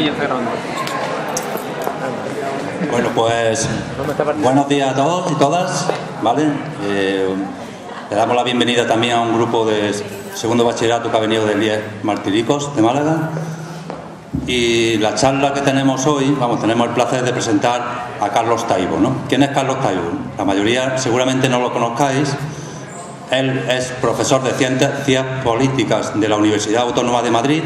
Sí, ya está grabando. Bueno, pues buenos días a todos y todas, ¿vale? Le damos la bienvenida también a un grupo de segundo bachillerato que ha venido del IES Martiricos de Málaga. Y la charla que tenemos hoy, tenemos el placer de presentar a Carlos Taibo, ¿no? ¿Quién es Carlos Taibo? La mayoría seguramente no lo conozcáis. Él es profesor de Ciencias Políticas de la Universidad Autónoma de Madrid.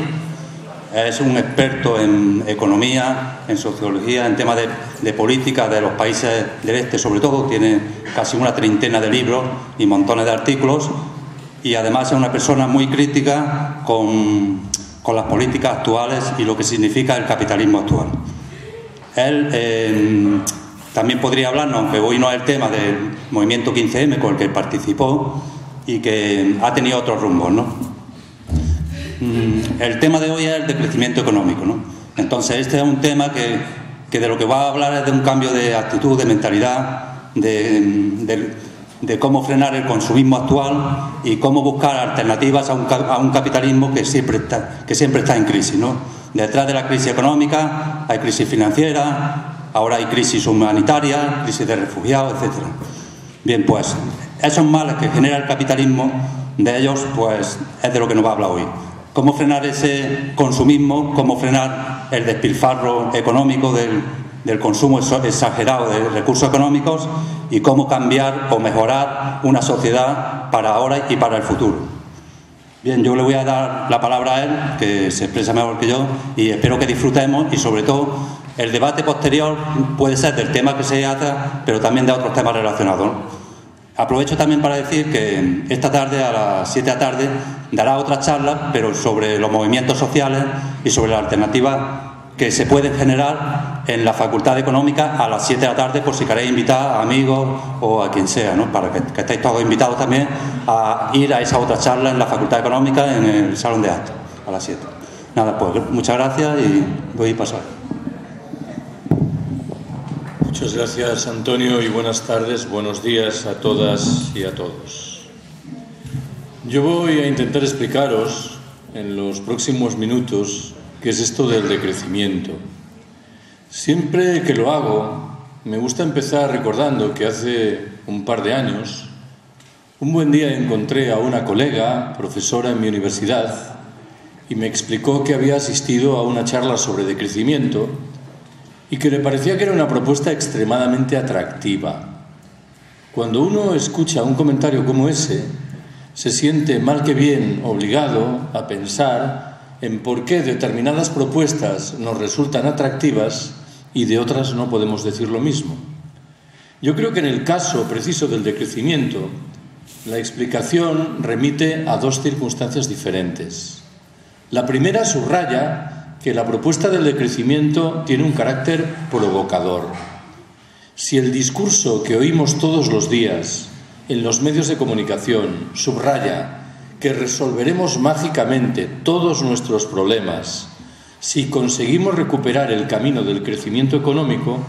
Es un experto en economía, en sociología, en temas de política de los países del este, sobre todo. Tiene casi una treintena de libros y montones de artículos. Y además es una persona muy crítica con las políticas actuales y lo que significa el capitalismo actual. Él también podría hablarnos, aunque hoy no es el tema, del movimiento 15M con el que participó y que ha tenido otros rumbos, ¿no? El tema de hoy es el de crecimiento económico, ¿no? Entonces este es un tema que de lo que va a hablar es de un cambio de actitud, de mentalidad, de cómo frenar el consumismo actual y cómo buscar alternativas a un capitalismo que siempre está en crisis, ¿no? Detrás de la crisis económica hay crisis financiera, ahora hay crisis humanitaria, crisis de refugiados, etcétera. Bien, pues esos males que genera el capitalismo, de ellos pues es de lo que nos va a hablar hoy. Cómo frenar ese consumismo, cómo frenar el despilfarro económico del consumo exagerado de recursos económicos y cómo cambiar o mejorar una sociedad para ahora y para el futuro. Bien, yo le voy a dar la palabra a él, que se expresa mejor que yo, y espero que disfrutemos y sobre todo el debate posterior puede ser del tema que se trata, pero también de otros temas relacionados, ¿no? Aprovecho también para decir que esta tarde, a las 7 de la tarde, dará otra charla, pero sobre los movimientos sociales y sobre las alternativas que se pueden generar en la Facultad de Económica a las 7 de la tarde, por si queréis invitar a amigos o a quien sea, ¿no? Para que estéis todos invitados también a ir a esa otra charla en la Facultad de Económica en el Salón de Actos, a las 7. Nada, pues muchas gracias y voy a pasar. Muchas gracias, Antonio, y buenas tardes, buenos días a todas y a todos. Yo voy a intentar explicaros en los próximos minutos qué es esto del decrecimiento. Siempre que lo hago, me gusta empezar recordando que hace un par de años, un buen día encontré a una colega, profesora en mi universidad, y me explicó que había asistido a una charla sobre decrecimiento y que le parecía que era una propuesta extremadamente atractiva. Cuando uno escucha un comentario como ese, se siente mal que bien obligado a pensar en por qué determinadas propuestas nos resultan atractivas y de otras no podemos decir lo mismo. Yo creo que en el caso preciso del decrecimiento, la explicación remite a dos circunstancias diferentes. La primera subraya que la propuesta del decrecimiento tiene un carácter provocador. Si el discurso que oímos todos los días en los medios de comunicación subraya que resolveremos mágicamente todos nuestros problemas si conseguimos recuperar el camino del crecimiento económico,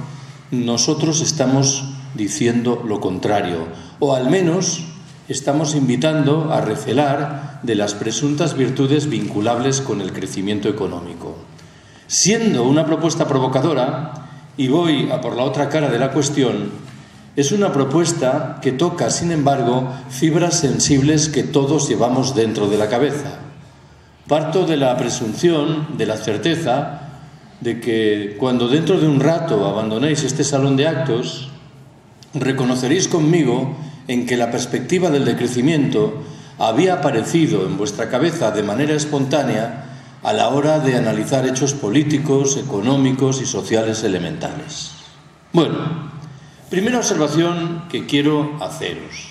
nosotros estamos diciendo lo contrario, o al menos estamos invitando a recelar de las presuntas virtudes vinculables con el crecimiento económico. Siendo una propuesta provocadora, y voy a por la otra cara de la cuestión, es una propuesta que toca, sin embargo, fibras sensibles que todos llevamos dentro de la cabeza. Parto de la presunción, de la certeza, de que cuando dentro de un rato abandonéis este salón de actos, reconoceréis conmigo en que la perspectiva del decrecimiento había aparecido en vuestra cabeza de manera espontánea a la hora de analizar hechos políticos, económicos y sociales elementales. Bueno, primera observación que quiero haceros.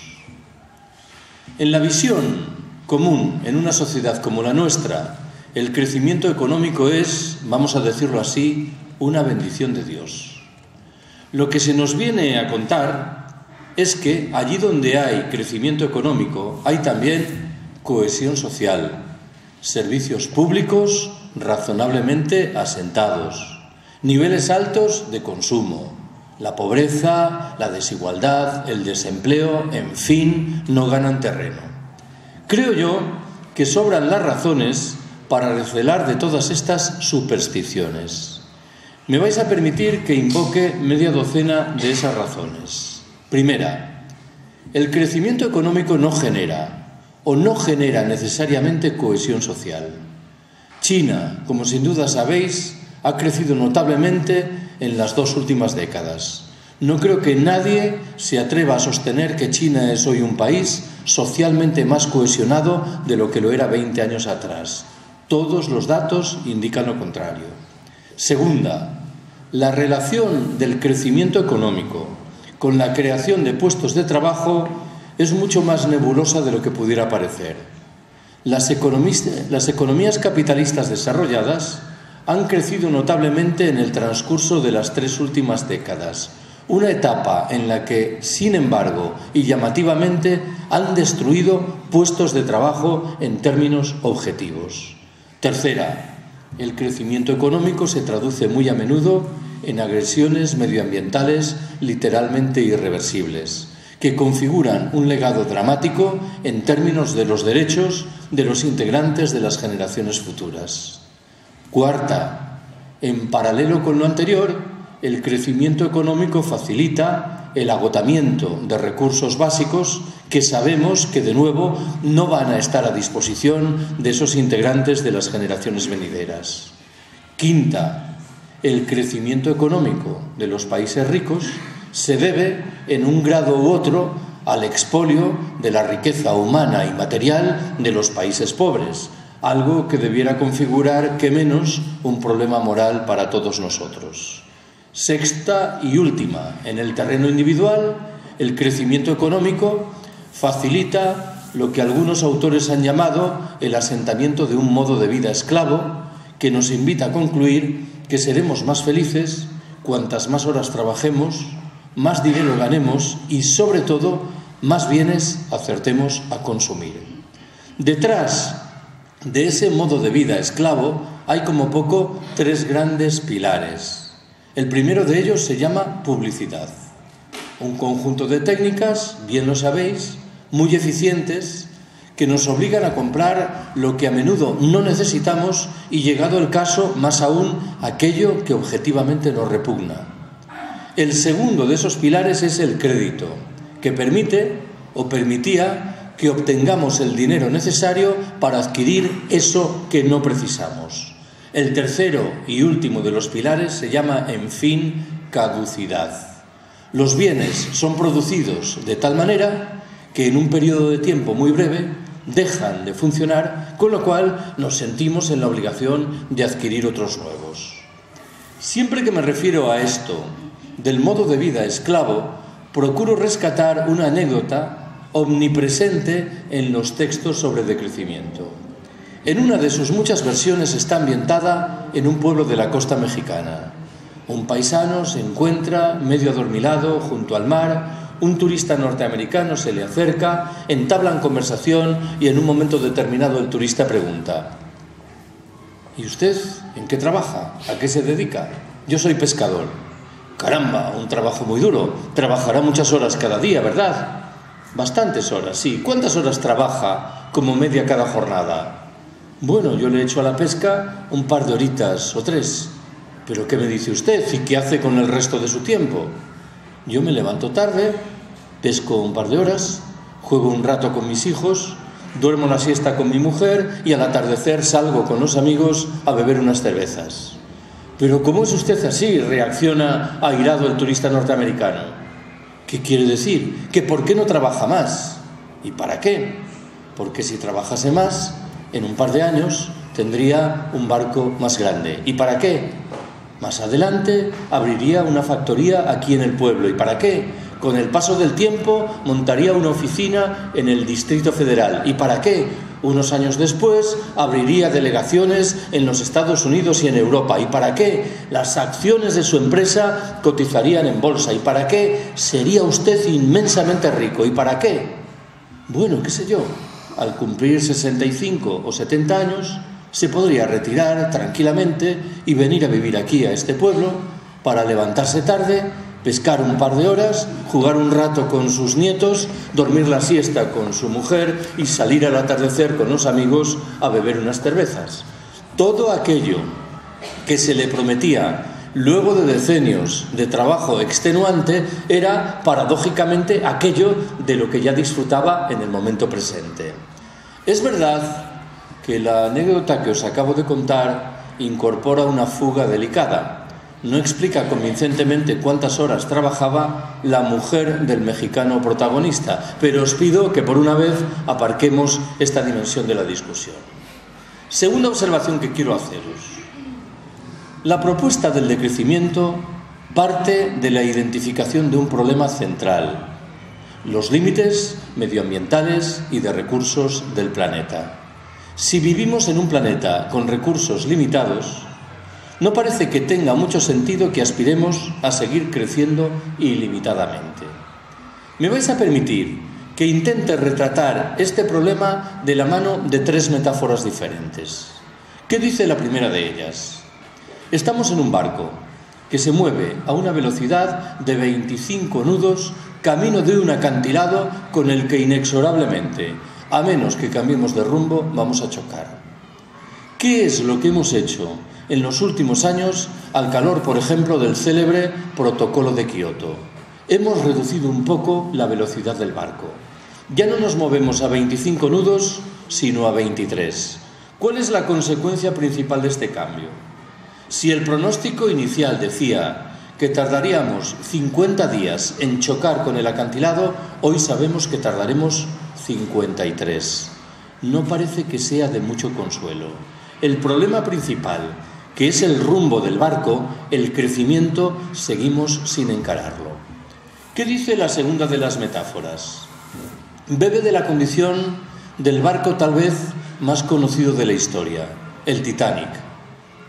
En la visión común en una sociedad como la nuestra, el crecimiento económico es, vamos a decirlo así, una bendición de Dios. Lo que se nos viene a contar es que allí donde hay crecimiento económico hay también cohesión social, servicios públicos razonablemente asentados, niveles altos de consumo, la pobreza, la desigualdad, el desempleo, en fin, no ganan terreno. Creo yo que sobran las razones para recelar de todas estas supersticiones. Me vais a permitir que invoque media docena de esas razones. Primera, el crecimiento económico no genera necesariamente cohesión social. China, como sin duda sabéis, ha crecido notablemente en las 2 últimas décadas. No creo que nadie se atreva a sostener que China es hoy un país socialmente más cohesionado de lo que lo era 20 años atrás. Todos los datos indican lo contrario. Segunda, la relación del crecimiento económico con la creación de puestos de trabajo es mucho más nebulosa de lo que pudiera parecer. Las economías capitalistas desarrolladas han crecido notablemente en el transcurso de las 3 últimas décadas, una etapa en la que, sin embargo, y llamativamente, han destruido puestos de trabajo en términos objetivos. Tercera, el crecimiento económico se traduce muy a menudo en agresiones medioambientales literalmente irreversibles, que configuran un legado dramático en términos de los derechos de los integrantes de las generaciones futuras. Cuarta, en paralelo con lo anterior, el crecimiento económico facilita el agotamiento de recursos básicos que sabemos que, de nuevo, no van a estar a disposición de esos integrantes de las generaciones venideras. Quinta, el crecimiento económico de los países ricos se debe, en un grado u otro, al expolio de la riqueza humana y material de los países pobres, algo que debiera configurar, qué menos, un problema moral para todos nosotros. Sexta y última, en el terreno individual, el crecimiento económico facilita lo que algunos autores han llamado el asentamiento de un modo de vida esclavo, que nos invita a concluir que seremos más felices cuantas más horas trabajemos, más dinero ganemos y, sobre todo, más bienes acertemos a consumir. Detrás de ese modo de vida esclavo hay como poco 3 grandes pilares. El primero de ellos se llama publicidad, un conjunto de técnicas, bien lo sabéis, muy eficientes, que nos obligan a comprar lo que a menudo no necesitamos y, llegado el caso, más aún aquello que objetivamente nos repugna. El segundo de esos pilares es el crédito, que permite o permitía que obtengamos el dinero necesario para adquirir eso que no precisamos. El tercero y último de los pilares se llama, en fin, caducidad. Los bienes son producidos de tal manera que en un periodo de tiempo muy breve dejan de funcionar, con lo cual nos sentimos en la obligación de adquirir otros nuevos. Siempre que me refiero a esto del modo de vida esclavo, procuro rescatar una anécdota omnipresente en los textos sobre decrecimiento. En una de sus muchas versiones está ambientada en un pueblo de la costa mexicana. Un paisano se encuentra medio adormilado junto al mar, un turista norteamericano se le acerca, entablan conversación y en un momento determinado el turista pregunta: ¿y usted en qué trabaja? ¿A qué se dedica? Yo soy pescador. Caramba, un trabajo muy duro. Trabajará muchas horas cada día, ¿verdad? Bastantes horas, sí. ¿Cuántas horas trabaja como media cada jornada? Bueno, yo le echo a la pesca un par de horitas o 3. ¿Pero qué me dice usted? ¿Y qué hace con el resto de su tiempo? Yo me levanto tarde, pesco un par de horas, juego un rato con mis hijos, duermo la siesta con mi mujer y al atardecer salgo con los amigos a beber unas cervezas. ¿Pero cómo es usted así?, reacciona airado el turista norteamericano. ¿Qué quiere decir? ¿Que por qué no trabaja más? ¿Y para qué? Porque si trabajase más, en un par de años tendría un barco más grande. ¿Y para qué? Más adelante abriría una factoría aquí en el pueblo. ¿Y para qué? Con el paso del tiempo montaría una oficina en el Distrito Federal. ¿Y para qué? Unos años después abriría delegaciones en los Estados Unidos y en Europa. ¿Y para qué? Las acciones de su empresa cotizarían en bolsa. ¿Y para qué? Sería usted inmensamente rico. ¿Y para qué? Bueno, qué sé yo, al cumplir 65 o 70 años se podría retirar tranquilamente y venir a vivir aquí a este pueblo para levantarse tarde, pescar un par de horas, jugar un rato con sus nietos, dormir la siesta con su mujer y salir al atardecer con los amigos a beber unas cervezas. Todo aquello que se le prometía luego de decenios de trabajo extenuante era, paradójicamente, aquello de lo que ya disfrutaba en el momento presente. Es verdad que la anécdota que os acabo de contar incorpora una fuga delicada. No explica convincentemente cuántas horas trabajaba la mujer del mexicano protagonista, pero os pido que por una vez aparquemos esta dimensión de la discusión. Segunda observación que quiero haceros. La propuesta del decrecimiento parte de la identificación de un problema central: los límites medioambientales y de recursos del planeta. Si vivimos en un planeta con recursos limitados, no parece que tenga mucho sentido que aspiremos a seguir creciendo ilimitadamente. Me vais a permitir que intente retratar este problema de la mano de tres metáforas diferentes. ¿Qué dice la primera de ellas? Estamos en un barco que se mueve a una velocidad de 25 nudos camino de un acantilado con el que inexorablemente, a menos que cambiemos de rumbo, vamos a chocar. ¿Qué es lo que hemos hecho en los últimos años al calor, por ejemplo, del célebre Protocolo de Kioto? Hemos reducido un poco la velocidad del barco. Ya no nos movemos a 25 nudos, sino a 23. ¿Cuál es la consecuencia principal de este cambio? Si el pronóstico inicial decía que tardaríamos 50 días en chocar con el acantilado, hoy sabemos que tardaremos 53. No parece que sea de mucho consuelo. El problema principal, que es el rumbo del barco, el crecimiento, seguimos sin encararlo. ¿Qué dice la segunda de las metáforas? Bebe de la condición del barco tal vez más conocido de la historia, el Titanic.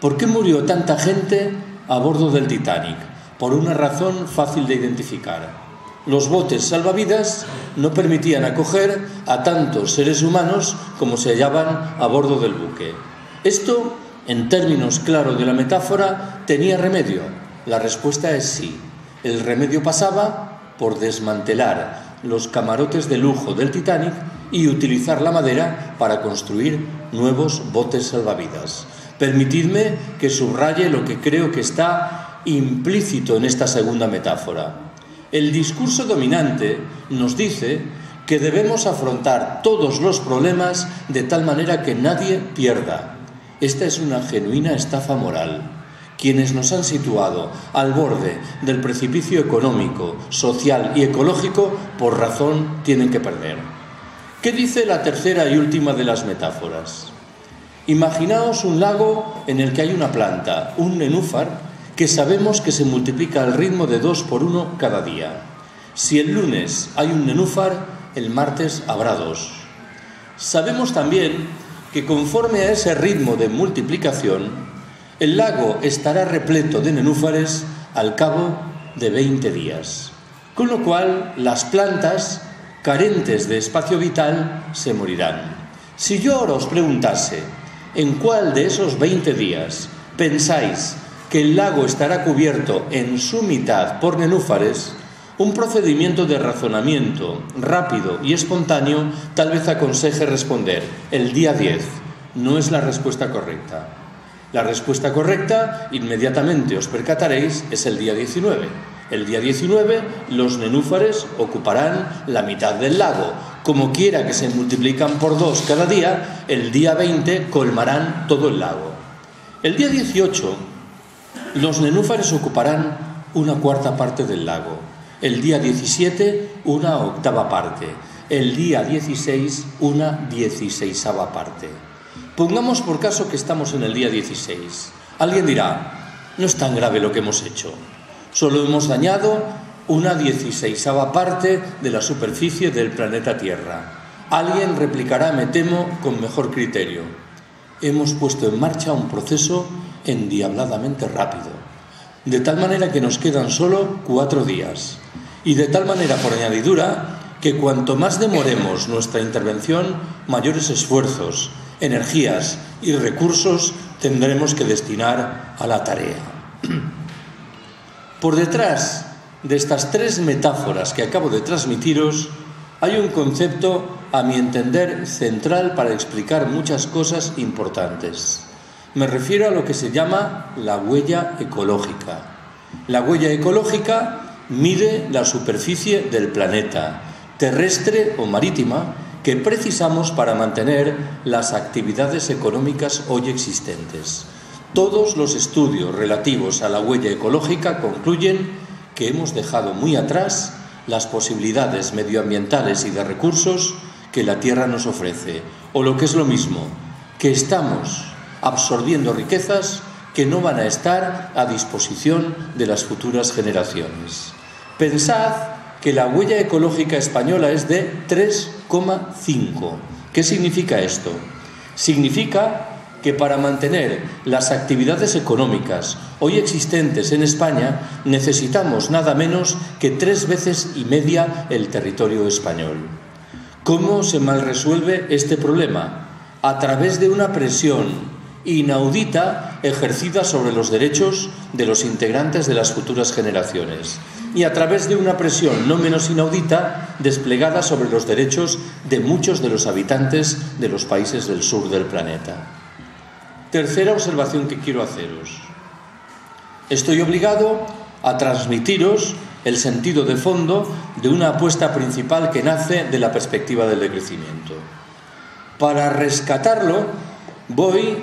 ¿Por qué murió tanta gente a bordo del Titanic? Por una razón fácil de identificar. Los botes salvavidas no permitían acoger a tantos seres humanos como se hallaban a bordo del buque. Esto, en términos claros de la metáfora, ¿tenía remedio? La respuesta es sí. El remedio pasaba por desmantelar los camarotes de lujo del Titanic y utilizar la madera para construir nuevos botes salvavidas. Permitidme que subraye lo que creo que está implícito en esta segunda metáfora. El discurso dominante nos dice que debemos afrontar todos los problemas de tal manera que nadie pierda. Esta es una genuina estafa moral. Quienes nos han situado al borde del precipicio económico, social y ecológico, por razón tienen que perder. ¿Qué dice la tercera y última de las metáforas? Imaginaos un lago en el que hay una planta, un nenúfar, que sabemos que se multiplica al ritmo de 2 por 1 cada día. Si el lunes hay un nenúfar, el martes habrá 2. Sabemos también que conforme a ese ritmo de multiplicación, el lago estará repleto de nenúfares al cabo de 20 días. Con lo cual, las plantas, carentes de espacio vital, se morirán. Si yo ahora os preguntase en cuál de esos 20 días pensáis que el lago estará cubierto en su mitad por nenúfares, un procedimiento de razonamiento rápido y espontáneo tal vez aconseje responder: el día 10. No es la respuesta correcta. La respuesta correcta, inmediatamente os percataréis, es el día 19. El día 19 los nenúfares ocuparán la mitad del lago. Como quiera que se multiplican por 2 cada día, el día 20 colmarán todo el lago. El día 18 los nenúfares ocuparán 1/4 parte del lago. El día 17 1/8 parte. El día 16 1/16 parte. Pongamos por caso que estamos en el día 16. Alguien dirá: no es tan grave lo que hemos hecho. Solo hemos dañado 1/16 parte de la superficie del planeta Tierra. Alguien replicará, me temo, con mejor criterio: hemos puesto en marcha un proceso endiabladamente rápido, de tal manera que nos quedan solo 4 días, y de tal manera, por añadidura, que cuanto más demoremos nuestra intervención, mayores esfuerzos, energías y recursos tendremos que destinar a la tarea. Por detrás de estas 3 metáforas que acabo de transmitiros, hay un concepto, a mi entender, central para explicar muchas cosas importantes. Me refiero a lo que se llama la huella ecológica. La huella ecológica mide la superficie del planeta, terrestre o marítima, que precisamos para mantener las actividades económicas hoy existentes. Todos los estudios relativos a la huella ecológica concluyen que hemos dejado muy atrás las posibilidades medioambientales y de recursos que la Tierra nos ofrece, o lo que es lo mismo, que estamos absorbiendo riquezas que no van a estar a disposición de las futuras generaciones. Pensad que la huella ecológica española es de 3,5. ¿Qué significa esto? Significa que para mantener las actividades económicas hoy existentes en España necesitamos nada menos que 3,5 veces el territorio español. ¿Cómo se malresuelve este problema? A través de una presión inaudita ejercida sobre los derechos de los integrantes de las futuras generaciones y a través de una presión no menos inaudita desplegada sobre los derechos de muchos de los habitantes de los países del sur del planeta. Tercera observación que quiero haceros. Estoy obligado a transmitiros el sentido de fondo de una apuesta principal que nace de la perspectiva del decrecimiento. Para rescatarlo, voy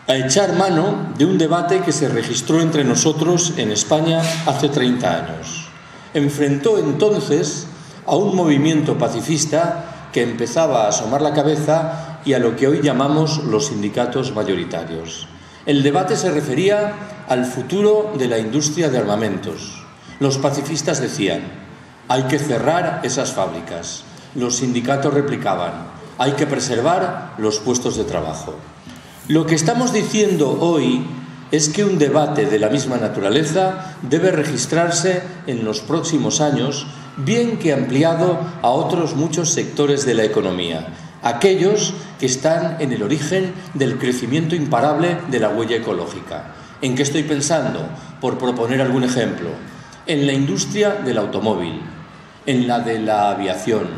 a echar mano de un debate que se registró entre nosotros en España hace 30 años. Enfrentó entonces a un movimiento pacifista que empezaba a asomar la cabeza y a lo que hoy llamamos los sindicatos mayoritarios. El debate se refería al futuro de la industria de armamentos. Los pacifistas decían: hay que cerrar esas fábricas. Los sindicatos replicaban: hay que preservar los puestos de trabajo. Lo que estamos diciendo hoy es que un debate de la misma naturaleza debe registrarse en los próximos años, bien que ampliado a otros muchos sectores de la economía, aquellos que están en el origen del crecimiento imparable de la huella ecológica. ¿En qué estoy pensando? Por proponer algún ejemplo. En la industria del automóvil, en la de la aviación,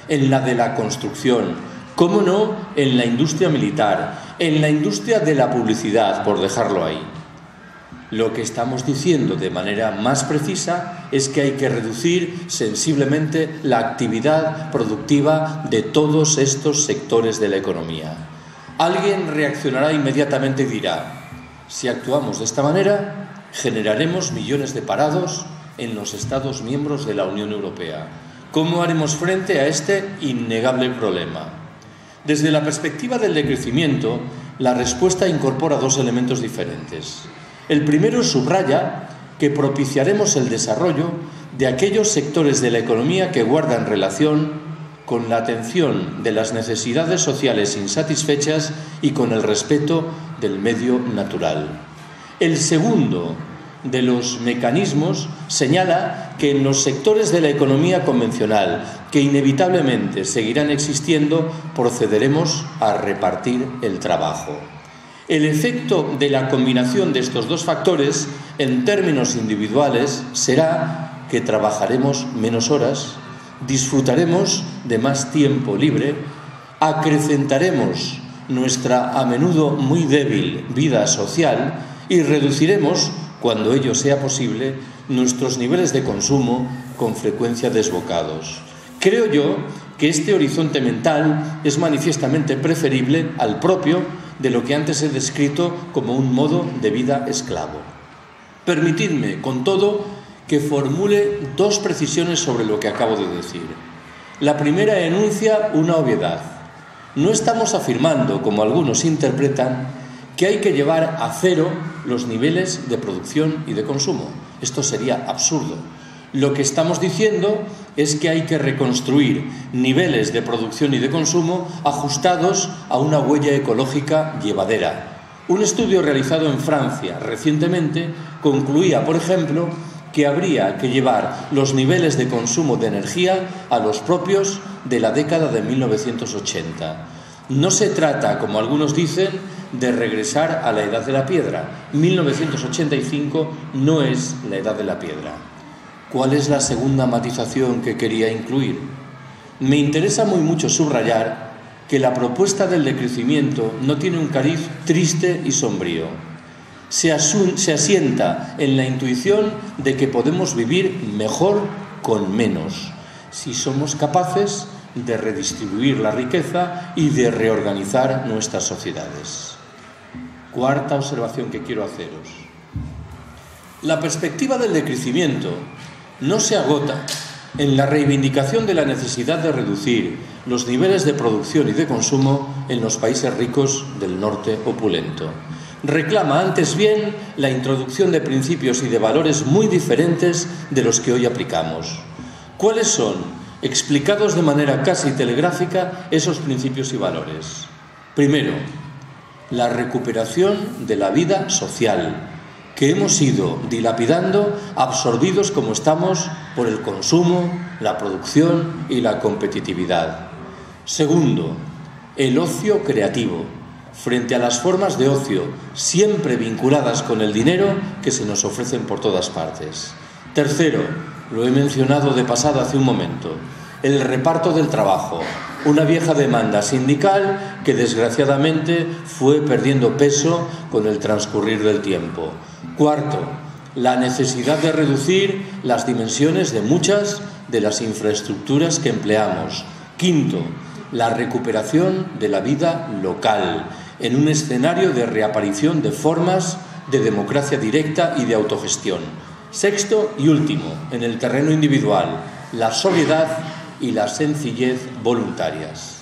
en la de la construcción, cómo no, en la industria militar, en la industria de la publicidad, por dejarlo ahí. Lo que estamos diciendo de manera más precisa es que hay que reducir sensiblemente la actividad productiva de todos estos sectores de la economía. Alguien reaccionará inmediatamente y dirá: si actuamos de esta manera, generaremos millones de parados en los Estados miembros de la Unión Europea. ¿Cómo haremos frente a este innegable problema? Desde la perspectiva del decrecimiento, la respuesta incorpora dos elementos diferentes. El primero subraya que propiciaremos el desarrollo de aquellos sectores de la economía que guardan relación con la atención de las necesidades sociales insatisfechas y con el respeto del medio natural. El segundo de los mecanismos señala que en los sectores de la economía convencional, que inevitablemente seguirán existiendo, procederemos a repartir el trabajo. El efecto de la combinación de estos dos factores, en términos individuales, será que trabajaremos menos horas, disfrutaremos de más tiempo libre, acrecentaremos nuestra a menudo muy débil vida social y reduciremos, cuando ello sea posible, nuestros niveles de consumo con frecuencia desbocados. Creo yo que este horizonte mental es manifiestamente preferible al propio de lo que antes he descrito como un modo de vida esclavo. Permitidme, con todo, que formule dos precisiones sobre lo que acabo de decir. La primera enuncia una obviedad. No estamos afirmando, como algunos interpretan, que hay que llevar a cero los niveles de producción y de consumo. Esto sería absurdo. Lo que estamos diciendo es que hay que reconstruir niveles de producción y de consumo ajustados a una huella ecológica llevadera. Un estudio realizado en Francia recientemente concluía, por ejemplo, que habría que llevar los niveles de consumo de energía a los propios de la década de 1980. No se trata, como algunos dicen, de regresar a la edad de la piedra. 1985 no es la edad de la piedra. ¿Cuál es la segunda matización que quería incluir? Me interesa muy mucho subrayar que la propuesta del decrecimiento no tiene un cariz triste y sombrío. Se asienta en la intuición de que podemos vivir mejor con menos, si somos capaces de redistribuir la riqueza y de reorganizar nuestras sociedades. Cuarta observación que quiero haceros. La perspectiva del decrecimiento no se agota en la reivindicación de la necesidad de reducir los niveles de producción y de consumo en los países ricos del norte opulento. Reclama antes bien la introducción de principios y de valores muy diferentes de los que hoy aplicamos. ¿Cuáles son, explicados de manera casi telegráfica, esos principios y valores? Primero, la recuperación de la vida social, que hemos ido dilapidando, absorbidos como estamos por el consumo, la producción y la competitividad. Segundo, el ocio creativo, frente a las formas de ocio siempre vinculadas con el dinero que se nos ofrecen por todas partes. Tercero, lo he mencionado de pasada hace un momento, el reparto del trabajo, una vieja demanda sindical que desgraciadamente fue perdiendo peso con el transcurrir del tiempo. Cuarto, la necesidad de reducir las dimensiones de muchas de las infraestructuras que empleamos. Quinto, la recuperación de la vida local, en un escenario de reaparición de formas de democracia directa y de autogestión. Sexto y último, en el terreno individual, la sobriedad y la sencillez voluntarias.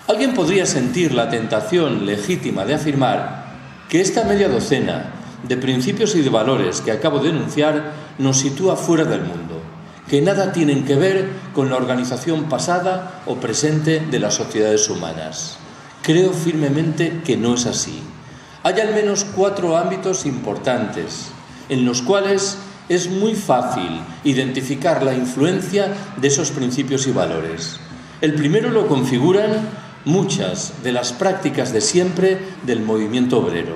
Alguien podría sentir la tentación legítima de afirmar que esta media docena de principios y de valores que acabo de enunciar nos sitúa fuera del mundo, que nada tienen que ver con la organización pasada o presente de las sociedades humanas. Creo firmemente que no es así. Hay al menos 4 ámbitos importantes en los cuales es muy fácil identificar la influencia de esos principios y valores. El primero lo configuran muchas de las prácticas de siempre del movimiento obrero.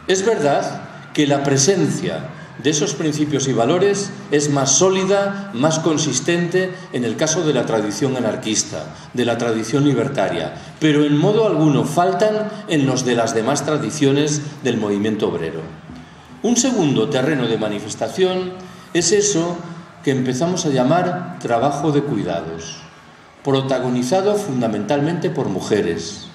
Es verdad que la presencia de esos principios y valores es más sólida, más consistente en el caso de la tradición anarquista, de la tradición libertaria, pero en modo alguno faltan en los de las demás tradiciones del movimiento obrero. Un segundo terreno de manifestación es eso que empezamos a llamar trabajo de cuidados, protagonizado fundamentalmente por mujeres,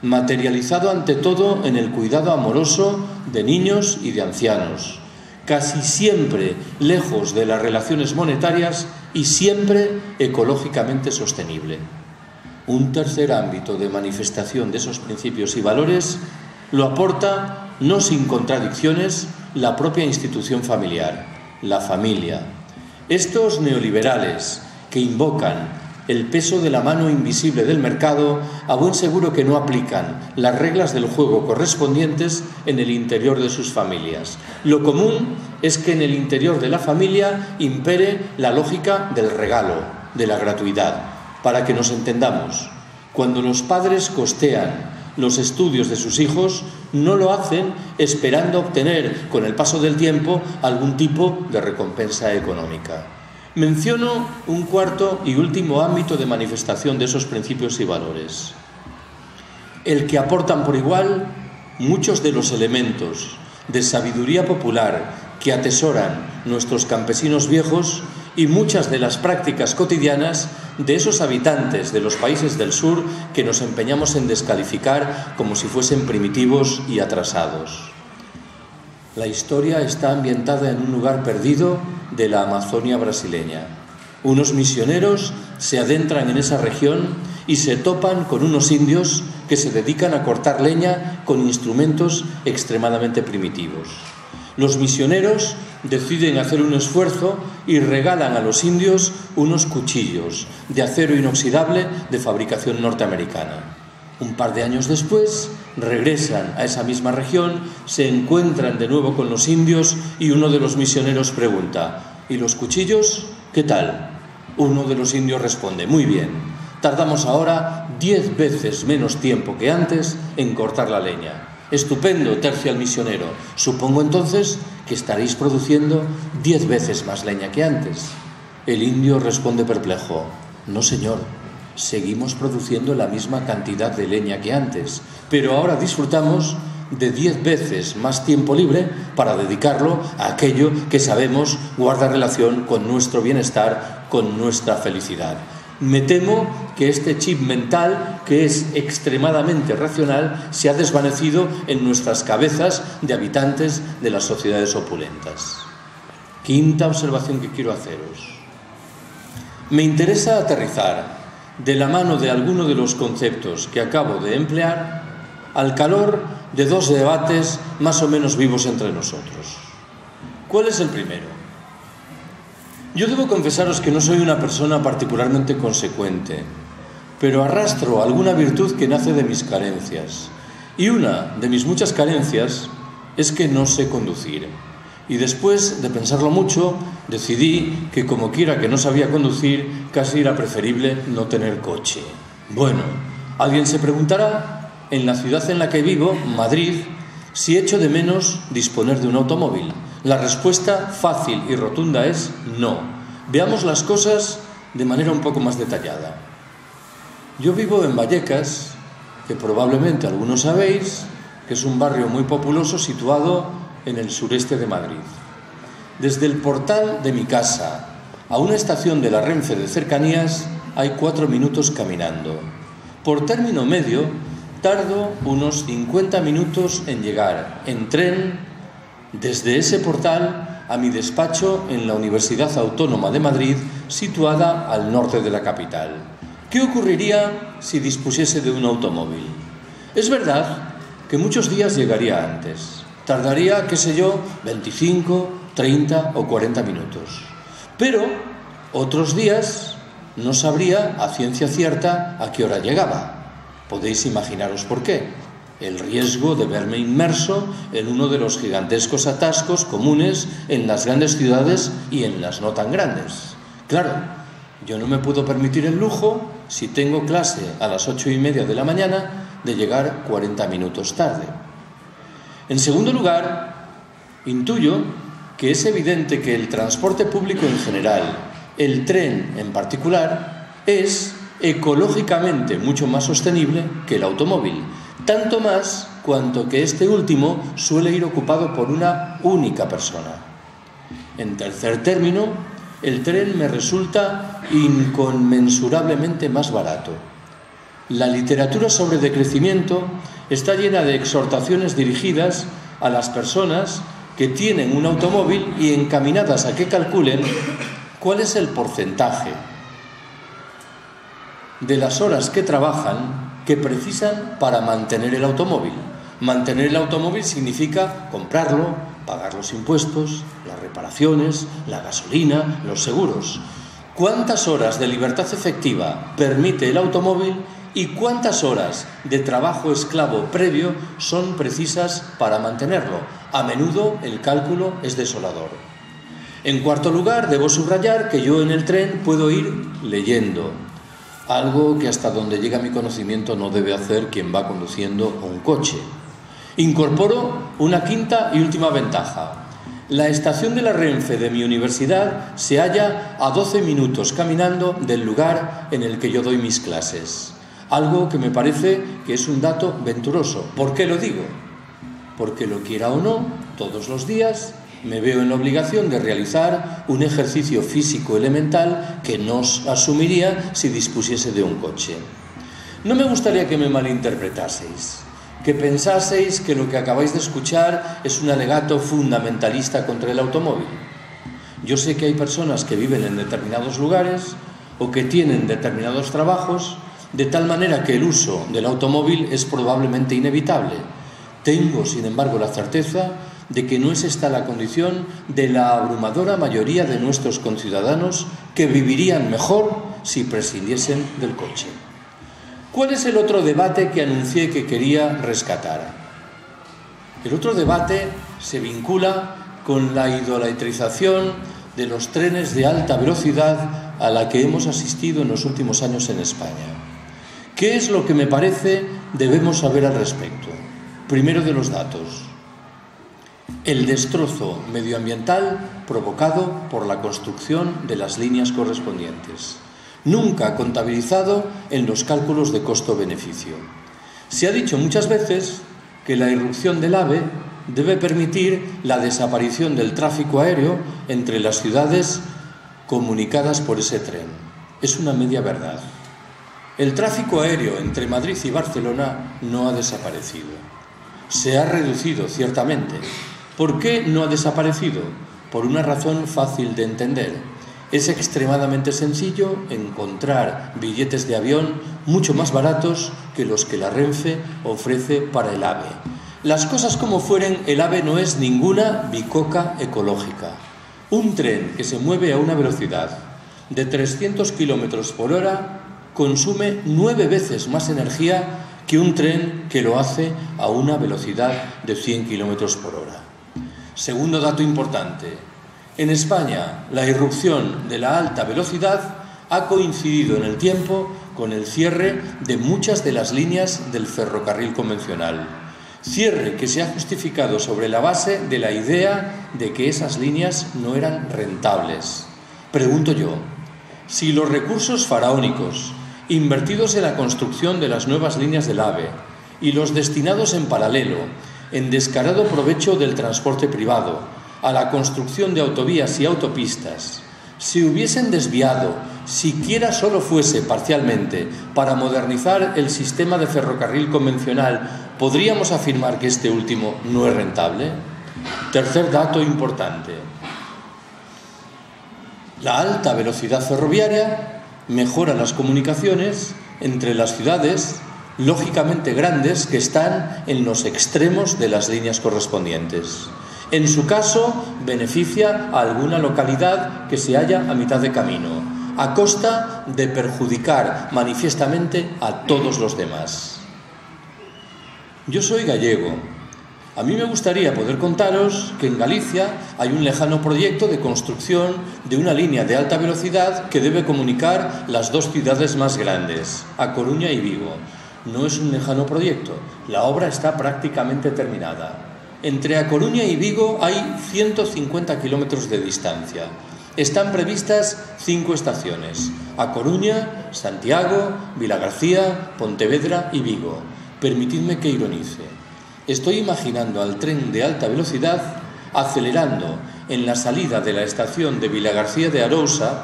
materializado ante todo en el cuidado amoroso de niños y de ancianos, casi siempre lejos de las relaciones monetarias y siempre ecológicamente sostenible. Un tercer ámbito de manifestación de esos principios y valores lo aporta, no sin contradicciones, la propia institución familiar, la familia. Estos neoliberales que invocan el peso de la mano invisible del mercado, a buen seguro que no aplican las reglas del juego correspondientes en el interior de sus familias. Lo común es que en el interior de la familia impere la lógica del regalo, de la gratuidad. Para que nos entendamos, cuando los padres costean los estudios de sus hijos, no lo hacen esperando obtener con el paso del tiempo algún tipo de recompensa económica. Menciono un cuarto y último ámbito de manifestación de esos principios y valores, el que aportan por igual muchos de los elementos de sabiduría popular que atesoran nuestros campesinos viejos y muchas de las prácticas cotidianas de esos habitantes de los países del sur que nos empeñamos en descalificar como si fuesen primitivos y atrasados. La historia está ambientada en un lugar perdido de la Amazonia brasileña. Unos misioneros se adentran en esa región y se topan con unos indios que se dedican a cortar leña con instrumentos extremadamente primitivos. Los misioneros deciden hacer un esfuerzo y regalan a los indios unos cuchillos de acero inoxidable de fabricación norteamericana. Un par de años después regresan a esa misma región, se encuentran de nuevo con los indios y uno de los misioneros pregunta: ¿y los cuchillos? ¿Qué tal? Uno de los indios responde: muy bien, tardamos ahora 10 veces menos tiempo que antes en cortar la leña. Estupendo, tercia el misionero. Supongo entonces que estaréis produciendo 10 veces más leña que antes. El indio responde perplejo: no, señor, seguimos produciendo la misma cantidad de leña que antes, pero ahora disfrutamos de 10 veces más tiempo libre para dedicarlo a aquello que sabemos guarda relación con nuestro bienestar, con nuestra felicidad. Me temo que este chip mental, que es extremadamente racional, se ha desvanecido en nuestras cabezas de habitantes de las sociedades opulentas. Quinta observación que quiero haceros. Me interesa aterrizar de la mano de alguno de los conceptos que acabo de emplear al calor de dos debates más o menos vivos entre nosotros. ¿Cuál es el primero? Yo debo confesaros que no soy una persona particularmente consecuente, pero arrastro alguna virtud que nace de mis carencias. Y una de mis muchas carencias es que no sé conducir. Y después de pensarlo mucho, decidí que como quiera que no sabía conducir, casi era preferible no tener coche. Bueno, alguien se preguntará, en la ciudad en la que vivo, Madrid, si echo de menos disponer de un automóvil. La respuesta fácil y rotunda es no. Veamos las cosas de manera un poco más detallada. Yo vivo en Vallecas, que probablemente algunos sabéis, que es un barrio muy populoso situado en el sureste de Madrid. Desde el portal de mi casa a una estación de la Renfe de cercanías hay 4 minutos caminando. Por término medio, tardo unos 50 minutos en llegar en tren desde ese portal a mi despacho en la Universidad Autónoma de Madrid, situada al norte de la capital. ¿Qué ocurriría si dispusiese de un automóvil? Es verdad que muchos días llegaría antes. Tardaría, qué sé yo, 25, 30 o 40 minutos. Pero otros días no sabría a ciencia cierta a qué hora llegaba. Podéis imaginaros por qué. El riesgo de verme inmerso en uno de los gigantescos atascos comunes en las grandes ciudades y en las no tan grandes. Claro, yo no me puedo permitir el lujo, si tengo clase a las 8:30 de la mañana, de llegar 40 minutos tarde. En segundo lugar, intuyo que es evidente que el transporte público en general, el tren en particular, es ecológicamente mucho más sostenible que el automóvil, tanto más cuanto que este último suele ir ocupado por una única persona. En tercer término, el tren me resulta inconmensurablemente más barato. La literatura sobre decrecimiento está llena de exhortaciones dirigidas a las personas que tienen un automóvil y encaminadas a que calculen cuál es el porcentaje de las horas que trabajan que precisan para mantener el automóvil. Mantener el automóvil significa comprarlo, pagar los impuestos, las reparaciones, la gasolina, los seguros. ¿Cuántas horas de libertad efectiva permite el automóvil y cuántas horas de trabajo esclavo previo son precisas para mantenerlo? A menudo el cálculo es desolador. En cuarto lugar, debo subrayar que yo en el tren puedo ir leyendo, algo que hasta donde llega mi conocimiento no debe hacer quien va conduciendo un coche. Incorporo una quinta y última ventaja. La estación de la Renfe de mi universidad se halla a 12 minutos caminando del lugar en el que yo doy mis clases. Algo que me parece que es un dato venturoso. ¿Por qué lo digo? Porque lo quiera o no, todos los días me veo en la obligación de realizar un ejercicio físico elemental que no asumiría si dispusiese de un coche. No me gustaría que me malinterpretaseis, que pensaseis que lo que acabáis de escuchar es un alegato fundamentalista contra el automóvil. Yo sé que hay personas que viven en determinados lugares o que tienen determinados trabajos, de tal manera que el uso del automóvil es probablemente inevitable. Tengo, sin embargo, la certeza de que no es esta la condición de la abrumadora mayoría de nuestros conciudadanos que vivirían mejor si prescindiesen del coche. ¿Cuál es el otro debate que anuncié que quería rescatar? El otro debate se vincula con la idolatrización de los trenes de alta velocidad a la que hemos asistido en los últimos años en España. ¿Qué es lo que me parece debemos saber al respecto? Primero de los datos. El destrozo medioambiental provocado por la construcción de las líneas correspondientes. nunca contabilizado en los cálculos de costo-beneficio. Se ha dicho muchas veces que la irrupción del AVE debe permitir la desaparición del tráfico aéreo entre las ciudades comunicadas por ese tren. Es una media verdad. El tráfico aéreo entre Madrid y Barcelona no ha desaparecido. Se ha reducido, ciertamente. ¿Por qué no ha desaparecido? Por una razón fácil de entender. Es extremadamente sencillo encontrar billetes de avión mucho más baratos que los que la Renfe ofrece para el AVE. Las cosas como fueren, el AVE no es ninguna bicoca ecológica. Un tren que se mueve a una velocidad de 300 km por hora consume 9 veces más energía que un tren que lo hace a una velocidad de 100 km por hora. Segundo dato importante. En España, la irrupción de la alta velocidad ha coincidido en el tiempo con el cierre de muchas de las líneas del ferrocarril convencional. Cierre que se ha justificado sobre la base de la idea de que esas líneas no eran rentables. Pregunto yo, si los recursos faraónicos invertidos en la construcción de las nuevas líneas del AVE y los destinados en paralelo en descarado provecho del transporte privado a la construcción de autovías y autopistas se hubiesen desviado, siquiera solo fuese parcialmente, para modernizar el sistema de ferrocarril convencional, ¿podríamos afirmar que este último no es rentable? Tercer dato importante. La alta velocidad ferroviaria mejora las comunicaciones entre las ciudades, lógicamente grandes, que están en los extremos de las líneas correspondientes. En su caso, beneficia a alguna localidad que se halla a mitad de camino, a costa de perjudicar manifiestamente a todos los demás. Yo soy gallego. A mí me gustaría poder contaros que en Galicia hay un lejano proyecto de construcción de una línea de alta velocidad que debe comunicar las dos ciudades más grandes, A Coruña y Vigo. No es un lejano proyecto, la obra está prácticamente terminada. Entre A Coruña y Vigo hay 150 kilómetros de distancia. Están previstas 5 estaciones: A Coruña, Santiago, Vilagarcía, Pontevedra y Vigo. Permitidme que ironice. Estoy imaginando al tren de alta velocidad acelerando en la salida de la estación de Vilagarcía de Arousa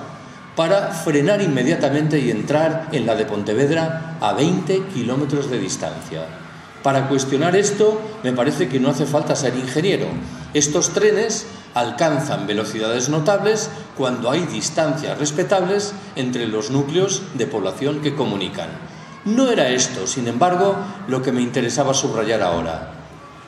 para frenar inmediatamente y entrar en la de Pontevedra a 20 kilómetros de distancia. Para cuestionar esto, me parece que no hace falta ser ingeniero. Estos trenes alcanzan velocidades notables cuando hay distancias respetables entre los núcleos de población que comunican. No era esto, sin embargo, lo que me interesaba subrayar ahora.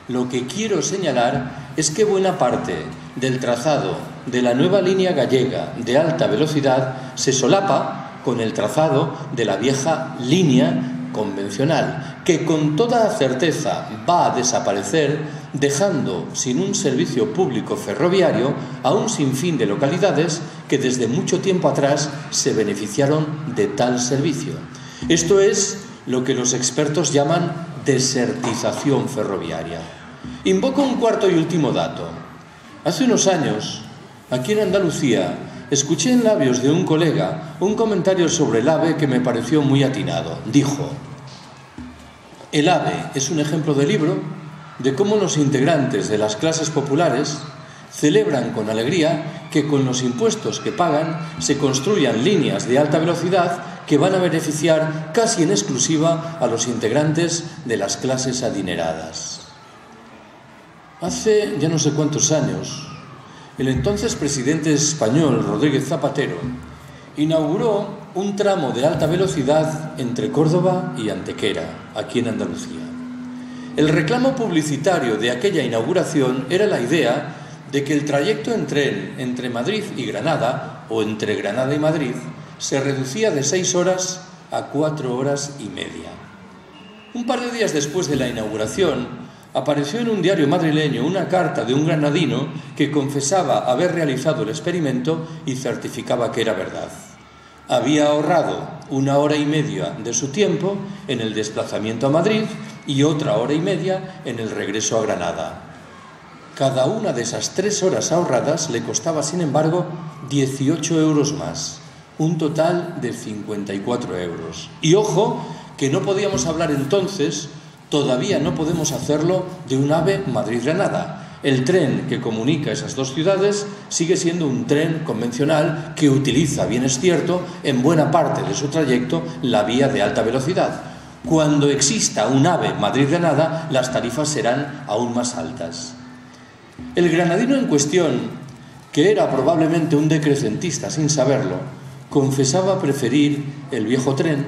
Lo que quiero señalar es que buena parte del trazado de la nueva línea gallega de alta velocidad se solapa con el trazado de la vieja línea convencional, que con toda certeza va a desaparecer, dejando sin un servicio público ferroviario a un sinfín de localidades que desde mucho tiempo atrás se beneficiaron de tal servicio. Esto es lo que los expertos llaman desertización ferroviaria. Invoco un cuarto y último dato. Hace unos años, aquí en Andalucía, escuché en labios de un colega un comentario sobre el AVE que me pareció muy atinado. Dijo: el AVE es un ejemplo de libro de cómo los integrantes de las clases populares celebran con alegría que con los impuestos que pagan se construyan líneas de alta velocidad que van a beneficiar casi en exclusiva a los integrantes de las clases adineradas. Hace ya no sé cuántos años, el entonces presidente español, Rodríguez Zapatero, inauguró un tramo de alta velocidad entre Córdoba y Antequera, aquí en Andalucía. El reclamo publicitario de aquella inauguración era la idea de que el trayecto en tren entre Madrid y Granada, o entre Granada y Madrid, se reducía de 6 horas a 4 horas y media. Un par de días después de la inauguración, apareció en un diario madrileño una carta de un granadino que confesaba haber realizado el experimento y certificaba que era verdad. Había ahorrado 1 hora y media de su tiempo en el desplazamiento a Madrid y otra hora y media en el regreso a Granada. Cada una de esas 3 horas ahorradas le costaba, sin embargo, 18 euros más. un total de 54 euros. Y ojo, que no podíamos hablar entonces, todavía no podemos hacerlo, de un AVE Madrid-Granada. El tren que comunica esas dos ciudades sigue siendo un tren convencional que utiliza, bien es cierto, en buena parte de su trayecto la vía de alta velocidad. Cuando exista un AVE Madrid-Granada, las tarifas serán aún más altas. El granadino en cuestión, que era probablemente un decrecentista sin saberlo, confesaba preferir el viejo tren,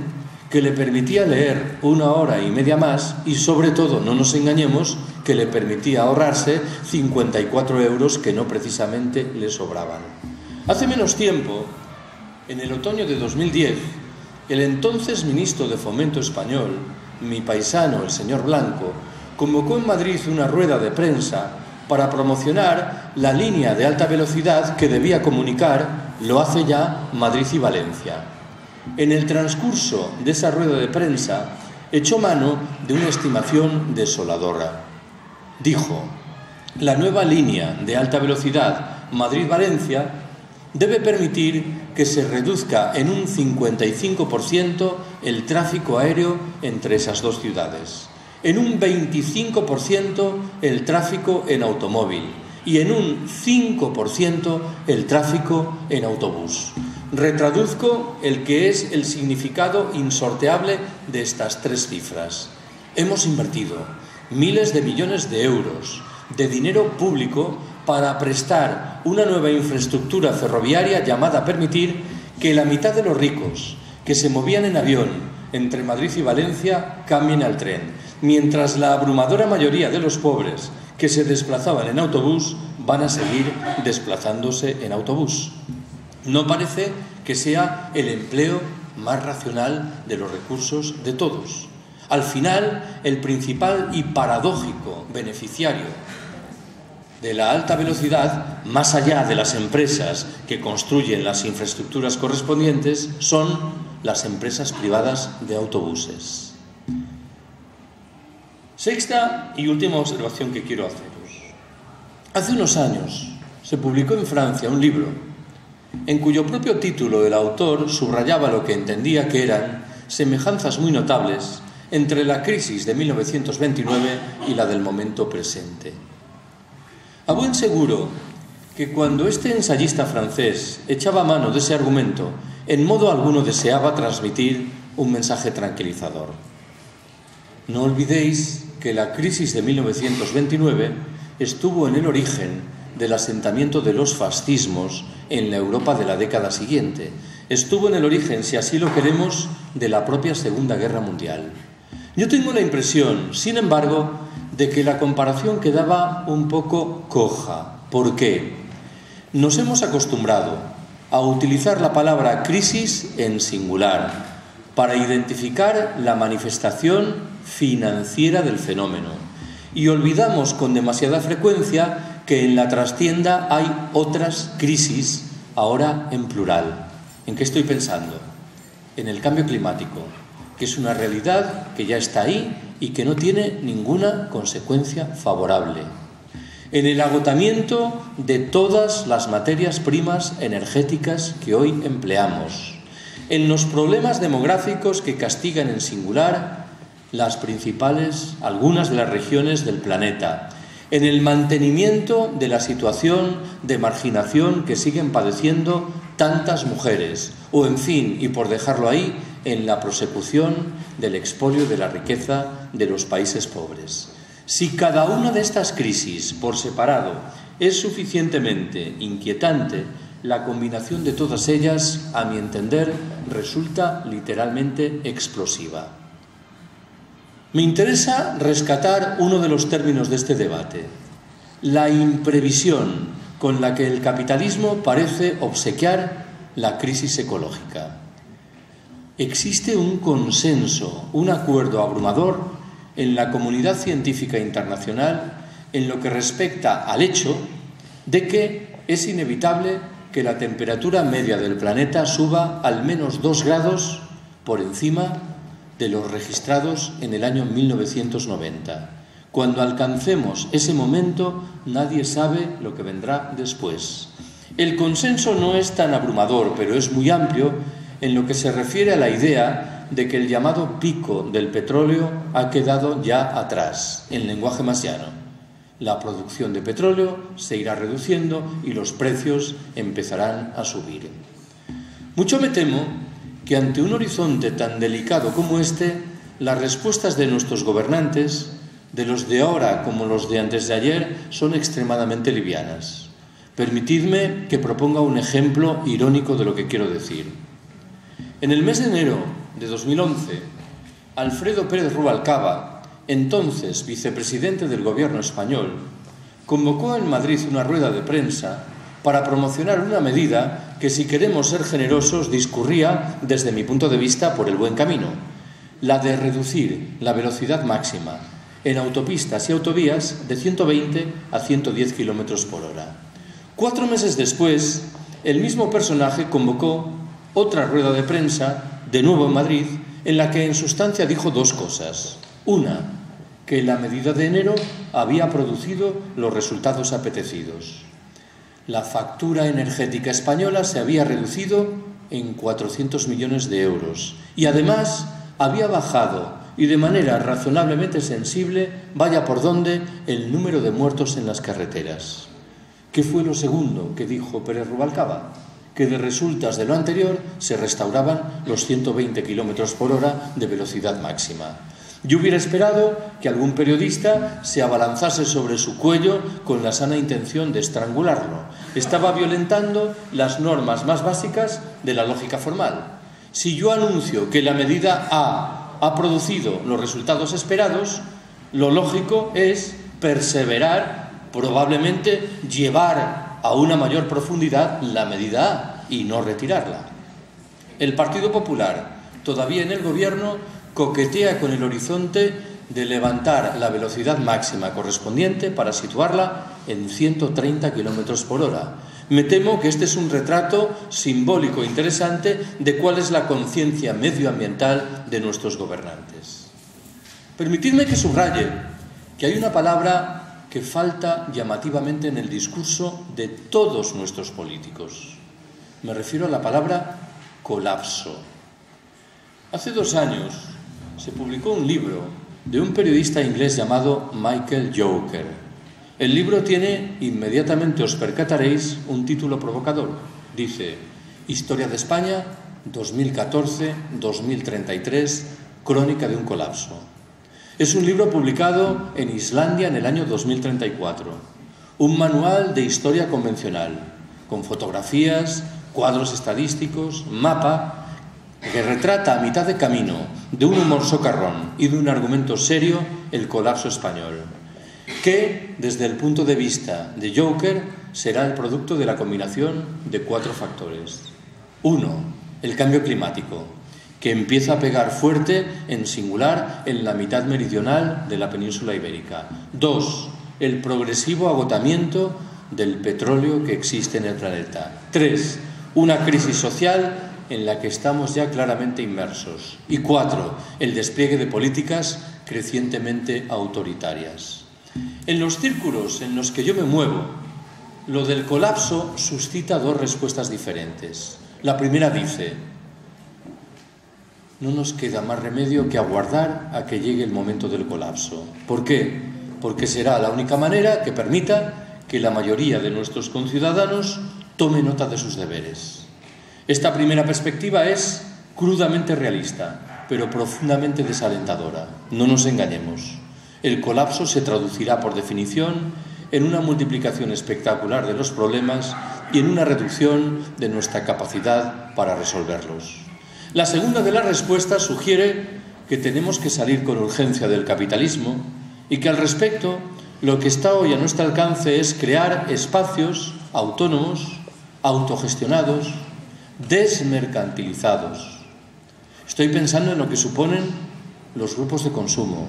que le permitía leer 1 hora y media más y, sobre todo, no nos engañemos, que le permitía ahorrarse 54 euros que no precisamente le sobraban. Hace menos tiempo, en el otoño de 2010, el entonces ministro de Fomento español, mi paisano, el señor Blanco, convocó en Madrid una rueda de prensa para promocionar la línea de alta velocidad que debía comunicar, lo hace ya, Madrid y Valencia. En el transcurso de esa rueda de prensa, echó mano de una estimación desoladora. Dijo: la nueva línea de alta velocidad Madrid-Valencia debe permitir que se reduzca en un 55% el tráfico aéreo entre esas dos ciudades, en un 25% el tráfico en automóvil y en un 5% el tráfico en autobús. Retraduzco el que es el significado insorteable de estas tres cifras. Hemos invertido miles de millones de euros de dinero público para prestar una nueva infraestructura ferroviaria llamada a permitir que la mitad de los ricos que se movían en avión entre Madrid y Valencia cambien al tren, mientras la abrumadora mayoría de los pobres que se desplazaban en autobús van a seguir desplazándose en autobús. No parece que sea el empleo más racional de los recursos de todos. Al final, el principal y paradójico beneficiario de la alta velocidad, más allá de las empresas que construyen las infraestructuras correspondientes, son las empresas privadas de autobuses. Sexta y última observación que quiero haceros. Hace unos años se publicó en Francia un libro en cuyo propio título el autor subrayaba lo que entendía que eran semejanzas muy notables entre la crisis de 1929 y la del momento presente. A buen seguro que cuando este ensayista francés echaba mano de ese argumento, en modo alguno deseaba transmitir un mensaje tranquilizador. No olvidéis que la crisis de 1929 estuvo en el origen del asentamiento de los fascismos en la Europa de la década siguiente. Estuvo en el origen, si así lo queremos, de la propia Segunda Guerra Mundial. Yo tengo la impresión, sin embargo, de que la comparación quedaba un poco coja. ¿Por qué? Nos hemos acostumbrado a utilizar la palabra crisis en singular para identificar la manifestación financiera del fenómeno y olvidamos con demasiada frecuencia que en la trastienda hay otras crisis, ahora en plural. ¿En qué estoy pensando? En el cambio climático, que es una realidad que ya está ahí y que no tiene ninguna consecuencia favorable. En el agotamiento de todas las materias primas energéticas que hoy empleamos. En los problemas demográficos que castigan en singular algunas de las regiones del planeta. En el mantenimiento de la situación de marginación que siguen padeciendo tantas mujeres, o en fin, y por dejarlo ahí, en la prosecución del expolio de la riqueza de los países pobres. Si cada una de estas crisis, por separado, es suficientemente inquietante, la combinación de todas ellas, a mi entender, resulta literalmente explosiva. Me interesa rescatar uno de los términos de este debate, la imprevisión con la que el capitalismo parece obsequiar la crisis ecológica. Existe un consenso, un acuerdo abrumador en la comunidad científica internacional en lo que respecta al hecho de que es inevitable que la temperatura media del planeta suba al menos 2 grados por encima de los registrados en el año 1990. Cuando alcancemos ese momento, nadie sabe lo que vendrá después. El consenso no es tan abrumador, pero es muy amplio en lo que se refiere a la idea de que el llamado pico del petróleo ha quedado ya atrás, en lenguaje más llano. La producción de petróleo se irá reduciendo y los precios empezarán a subir. Mucho me temo que ante un horizonte tan delicado como este, las respuestas de nuestros gobernantes, de los de ahora como los de antes de ayer, son extremadamente livianas. Permitidme que proponga un ejemplo irónico de lo que quiero decir. En el mes de enero de 2011, Alfredo Pérez Rubalcaba, entonces vicepresidente del Gobierno español, convocó en Madrid una rueda de prensa para promocionar una medida que, si queremos ser generosos, discurría, desde mi punto de vista, por el buen camino, la de reducir la velocidad máxima en autopistas y autovías de 120 a 110 kilómetros por hora. 4 meses después, el mismo personaje convocó otra rueda de prensa, de nuevo en Madrid, en la que en sustancia dijo 2 cosas. Una, que la medida de enero había producido los resultados apetecidos. La factura energética española se había reducido en 400 millones de euros y además había bajado, y de manera razonablemente sensible, vaya por donde, el número de muertos en las carreteras. ¿Qué fue lo segundo que dijo Pérez Rubalcaba? Que de resultas de lo anterior se restauraban los 120 kilómetros por hora de velocidad máxima. Yo hubiera esperado que algún periodista se abalanzase sobre su cuello con la sana intención de estrangularlo. Estaba violentando las normas más básicas de la lógica formal. Si yo anuncio que la medida A ha producido los resultados esperados, lo lógico es perseverar, probablemente llevar a una mayor profundidad la medida A y no retirarla. El Partido Popular, todavía en el Gobierno, coquetea con el horizonte de levantar la velocidad máxima correspondiente para situarla en 130 kilómetros por hora. Me temo que este es un retrato simbólico interesante de cuál es la conciencia medioambiental de nuestros gobernantes. Permitidme que subraye que hay una palabra que falta llamativamente en el discurso de todos nuestros políticos. Me refiero a la palabra colapso. Hace 2 años se publicó un libro de un periodista inglés llamado Michael Joker. El libro tiene, inmediatamente os percataréis, un título provocador. Dice: Historia de España, 2014-2033, crónica de un colapso. Es un libro publicado en Islandia en el año 2034. Un manual de historia convencional, con fotografías, cuadros estadísticos, mapa, que retrata a mitad de camino, de un humor socarrón y de un argumento serio, el colapso español, que, desde el punto de vista de Joker, será el producto de la combinación de 4 factores. 1. El cambio climático, que empieza a pegar fuerte, en singular, en la mitad meridional de la península ibérica. 2. El progresivo agotamiento del petróleo que existe en el planeta. 3. Una crisis social en la que estamos ya claramente inmersos. Y 4. El despliegue de políticas crecientemente autoritarias. En los círculos en los que yo me muevo, lo del colapso suscita 2 respuestas diferentes. La primera dice: no nos queda más remedio que aguardar a que llegue el momento del colapso. ¿Por qué? Porque será la única manera que permita que la mayoría de nuestros conciudadanos tome nota de sus deberes. Esta primera perspectiva es crudamente realista, pero profundamente desalentadora. No nos engañemos. El colapso se traducirá, por definición, en una multiplicación espectacular de los problemas y en una reducción de nuestra capacidad para resolverlos. La segunda de las respuestas sugiere que tenemos que salir con urgencia del capitalismo y que, al respecto, lo que está hoy a nuestro alcance es crear espacios autónomos, autogestionados, desmercantilizados. Estoy pensando en lo que suponen los grupos de consumo,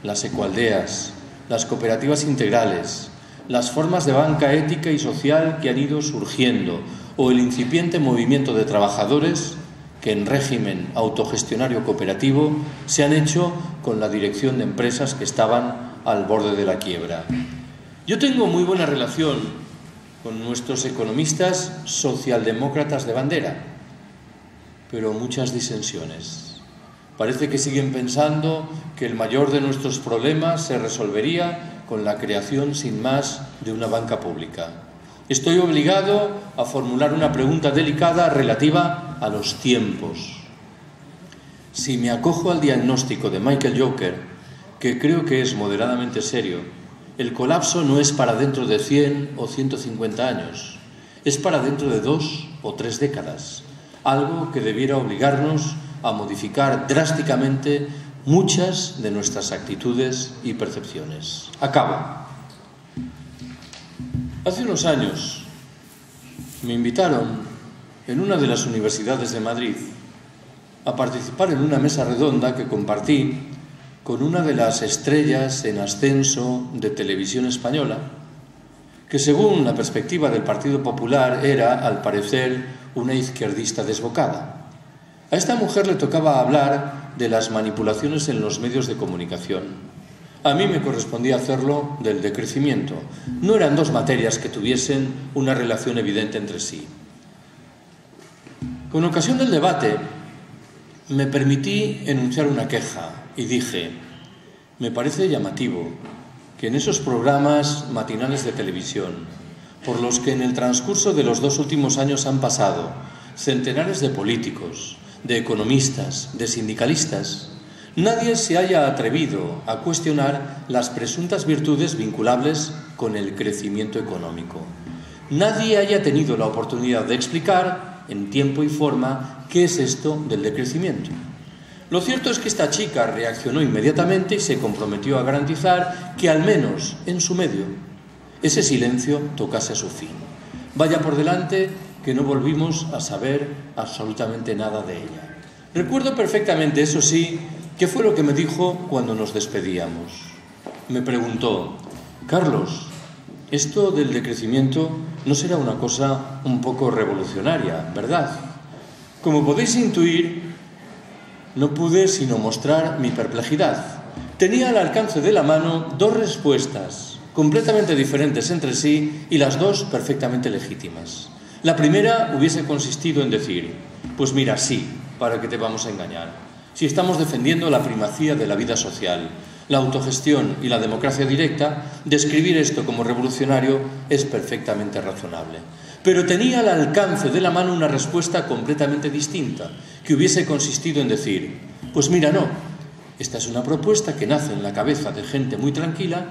las ecoaldeas, las cooperativas integrales, las formas de banca ética y social que han ido surgiendo, o el incipiente movimiento de trabajadores que, en régimen autogestionario cooperativo, se han hecho con la dirección de empresas que estaban al borde de la quiebra. Yo tengo muy buena relación con nuestros economistas socialdemócratas de bandera, pero muchas disensiones. Parece que siguen pensando que el mayor de nuestros problemas se resolvería con la creación sin más de una banca pública. Estoy obligado a formular una pregunta delicada relativa a los tiempos. Si me acojo al diagnóstico de Michael Joker, que creo que es moderadamente serio, el colapso no es para dentro de 100 o 150 años, es para dentro de 2 o 3 décadas, algo que debiera obligarnos a modificar drásticamente muchas de nuestras actitudes y percepciones. Acabo. Hace unos años me invitaron en una de las universidades de Madrid a participar en una mesa redonda que compartí con una de las estrellas en ascenso de Televisión Española, que según la perspectiva del Partido Popular era, al parecer, una izquierdista desbocada. A esta mujer le tocaba hablar de las manipulaciones en los medios de comunicación. A mí me correspondía hacerlo del decrecimiento. No eran dos materias que tuviesen una relación evidente entre sí. Con ocasión del debate, me permití enunciar una queja y dije: me parece llamativo que en esos programas matinales de televisión, por los que en el transcurso de los 2 últimos años han pasado centenares de políticos, de economistas, de sindicalistas, nadie se haya atrevido a cuestionar las presuntas virtudes vinculables con el crecimiento económico. Nadie haya tenido la oportunidad de explicar en tiempo y forma qué es esto del decrecimiento. Lo cierto es que esta chica reaccionó inmediatamente y se comprometió a garantizar que, al menos en su medio, ese silencio tocase a su fin. Vaya por delante que no volvimos a saber absolutamente nada de ella. Recuerdo perfectamente, eso sí, qué fue lo que me dijo cuando nos despedíamos. Me preguntó: Carlos, esto del decrecimiento no será una cosa un poco revolucionaria, ¿verdad? Como podéis intuir, no pude sino mostrar mi perplejidad. Tenía al alcance de la mano 2 respuestas completamente diferentes entre sí y las 2 perfectamente legítimas. La primera hubiese consistido en decir: pues mira, sí, ¿para qué te vamos a engañar? Si estamos defendiendo la primacía de la vida social, la autogestión y la democracia directa, describir esto como revolucionario es perfectamente razonable. Pero tenía al alcance de la mano una respuesta completamente distinta, que hubiese consistido en decir: pues mira, no, esta es una propuesta que nace en la cabeza de gente muy tranquila,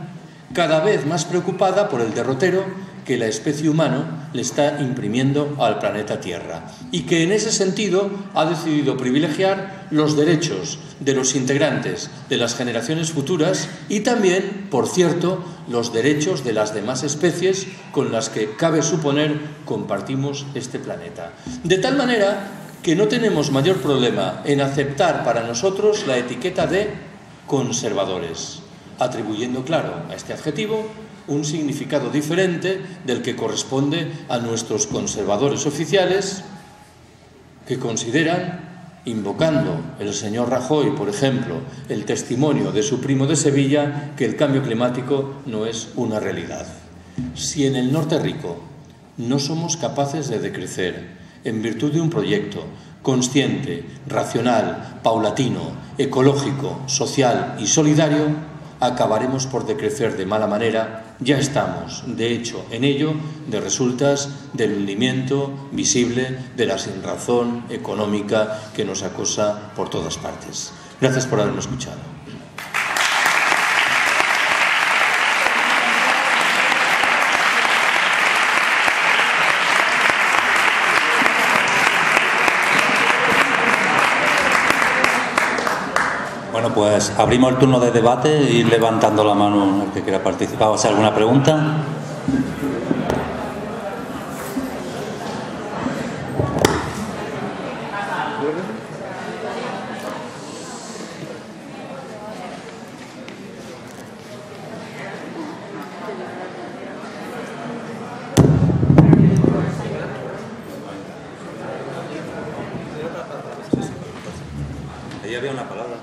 cada vez más preocupada por el derrotero que la especie humana le está imprimiendo al planeta Tierra, y que en ese sentido ha decidido privilegiar los derechos de los integrantes de las generaciones futuras y también, por cierto, los derechos de las demás especies con las que, cabe suponer, compartimos este planeta. De tal manera que no tenemos mayor problema en aceptar para nosotros la etiqueta de conservadores, atribuyendo, claro, a este adjetivo un significado diferente del que corresponde a nuestros conservadores oficiales, que consideran, invocando el señor Rajoy, por ejemplo, el testimonio de su primo de Sevilla, que el cambio climático no es una realidad. Si en el norte rico no somos capaces de decrecer en virtud de un proyecto consciente, racional, paulatino, ecológico, social y solidario, acabaremos por decrecer de mala manera. Ya estamos, de hecho, en ello, de resultas del hundimiento visible de la sinrazón económica que nos acosa por todas partes. Gracias por haberme escuchado. Bueno, pues abrimos el turno de debate y ir levantando la mano el que quiera participar. ¿O sea, alguna pregunta? Ahí había una palabra.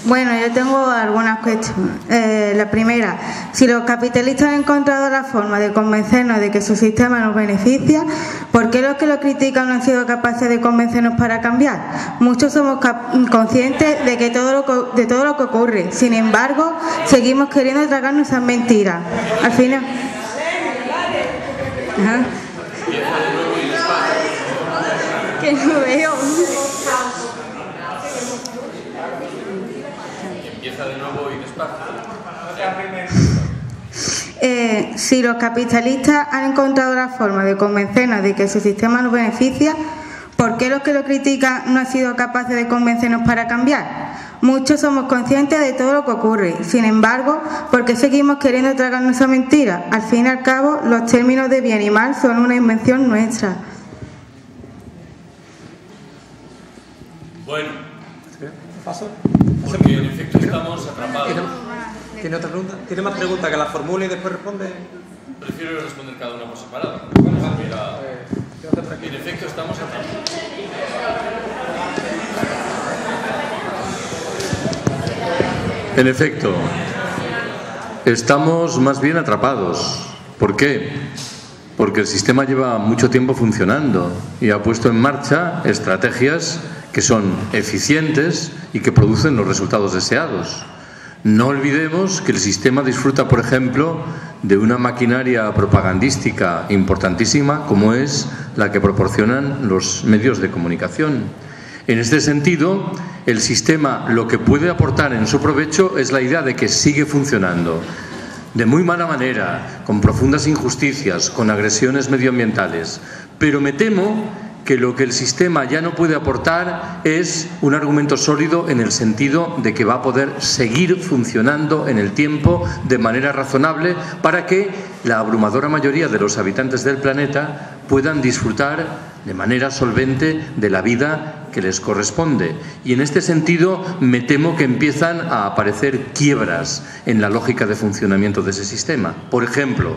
Bueno, yo tengo algunas cuestiones. La primera, si los capitalistas han encontrado la forma de convencernos de que su sistema nos beneficia, ¿por qué los que lo critican no han sido capaces de convencernos para cambiar? Muchos somos conscientes de todo lo que ocurre. Sin embargo, seguimos queriendo tragarnos esas mentiras. Al final... Ajá. Que no veo. Empieza de nuevo y despacio. Si los capitalistas han encontrado la forma de convencernos de que su sistema nos beneficia, ¿por qué los que lo critican no han sido capaces de convencernos para cambiar? Muchos somos conscientes de todo lo que ocurre. Sin embargo, ¿por qué seguimos queriendo tragarnos esa mentira? Al fin y al cabo, los términos de bien y mal son una invención nuestra. Bueno, porque en efecto estamos atrapados. ¿Tiene otra pregunta? ¿Tiene más preguntas que las formule y después responde? Prefiero responder cada una por separado. En efecto estamos atrapados. En efecto, estamos más bien atrapados. ¿Por qué? Porque el sistema lleva mucho tiempo funcionando y ha puesto en marcha estrategias que son eficientes y que producen los resultados deseados. No olvidemos que el sistema disfruta, por ejemplo, de una maquinaria propagandística importantísima como es la que proporcionan los medios de comunicación. En este sentido, el sistema lo que puede aportar en su provecho es la idea de que sigue funcionando de muy mala manera, con profundas injusticias, con agresiones medioambientales. Pero me temo que lo que el sistema ya no puede aportar es un argumento sólido en el sentido de que va a poder seguir funcionando en el tiempo de manera razonable para que la abrumadora mayoría de los habitantes del planeta puedan disfrutar de manera solvente de la vida que les corresponde. Y en este sentido me temo que empiezan a aparecer quiebras en la lógica de funcionamiento de ese sistema. Por ejemplo,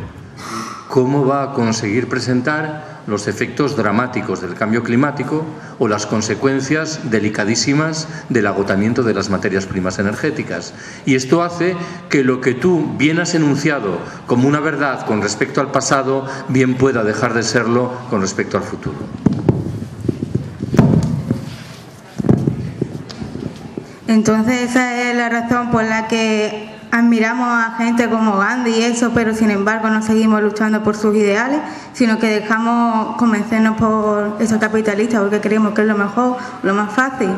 ¿cómo va a conseguir presentar los efectos dramáticos del cambio climático o las consecuencias delicadísimas del agotamiento de las materias primas energéticas? Y esto hace que lo que tú bien has enunciado como una verdad con respecto al pasado, bien pueda dejar de serlo con respecto al futuro. Entonces esa es la razón por la que admiramos a gente como Gandhi y eso, pero sin embargo no seguimos luchando por sus ideales, sino que dejamos convencernos por esos capitalistas porque creemos que es lo mejor, lo más fácil.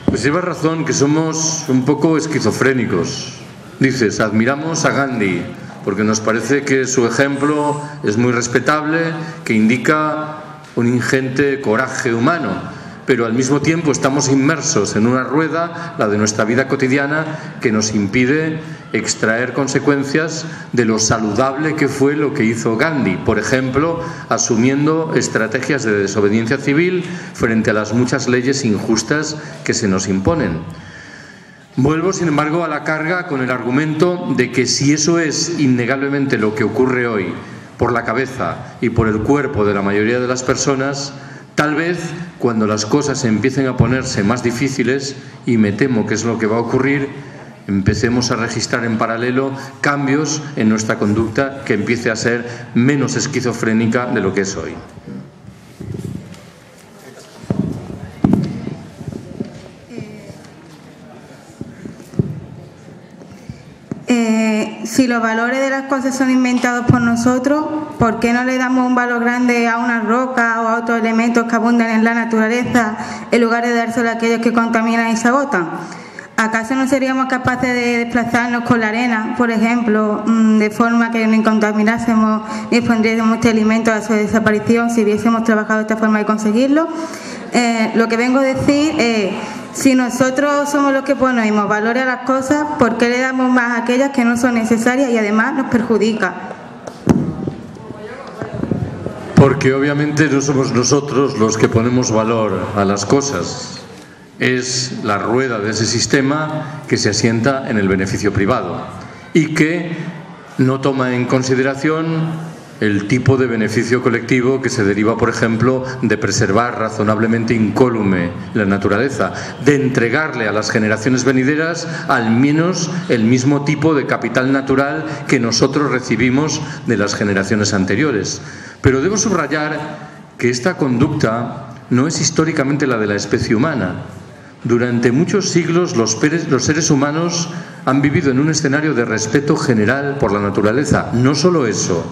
Pues llevas razón que somos un poco esquizofrénicos. Dices, admiramos a Gandhi porque nos parece que su ejemplo es muy respetable, que indica un ingente coraje humano. Pero al mismo tiempo estamos inmersos en una rueda, la de nuestra vida cotidiana, que nos impide extraer consecuencias de lo saludable que fue lo que hizo Gandhi. Por ejemplo, asumiendo estrategias de desobediencia civil frente a las muchas leyes injustas que se nos imponen. Vuelvo, sin embargo, a la carga con el argumento de que si eso es innegablemente lo que ocurre hoy por la cabeza y por el cuerpo de la mayoría de las personas, tal vez cuando las cosas empiecen a ponerse más difíciles, y me temo que es lo que va a ocurrir, empecemos a registrar en paralelo cambios en nuestra conducta que empiece a ser menos esquizofrénica de lo que es hoy. Si los valores de las cosas son inventados por nosotros, ¿por qué no le damos un valor grande a una roca o a otros elementos que abundan en la naturaleza en lugar de dárselo a aquellos que contaminan y se agotan? ¿Acaso no seríamos capaces de desplazarnos con la arena, por ejemplo, de forma que no contaminásemos ni expondríamos este alimento a su desaparición si hubiésemos trabajado de esta forma de conseguirlo? Lo que vengo a decir es, si nosotros somos los que ponemos valor a las cosas, ¿por qué le damos más a aquellas que no son necesarias y además nos perjudican? Porque obviamente no somos nosotros los que ponemos valor a las cosas. Es la rueda de ese sistema que se asienta en el beneficio privado y que no toma en consideración el tipo de beneficio colectivo que se deriva, por ejemplo, de preservar razonablemente incólume la naturaleza, de entregarle a las generaciones venideras al menos el mismo tipo de capital natural que nosotros recibimos de las generaciones anteriores. Pero debo subrayar que esta conducta no es históricamente la de la especie humana. Durante muchos siglos los seres humanos han vivido en un escenario de respeto general por la naturaleza. No solo eso,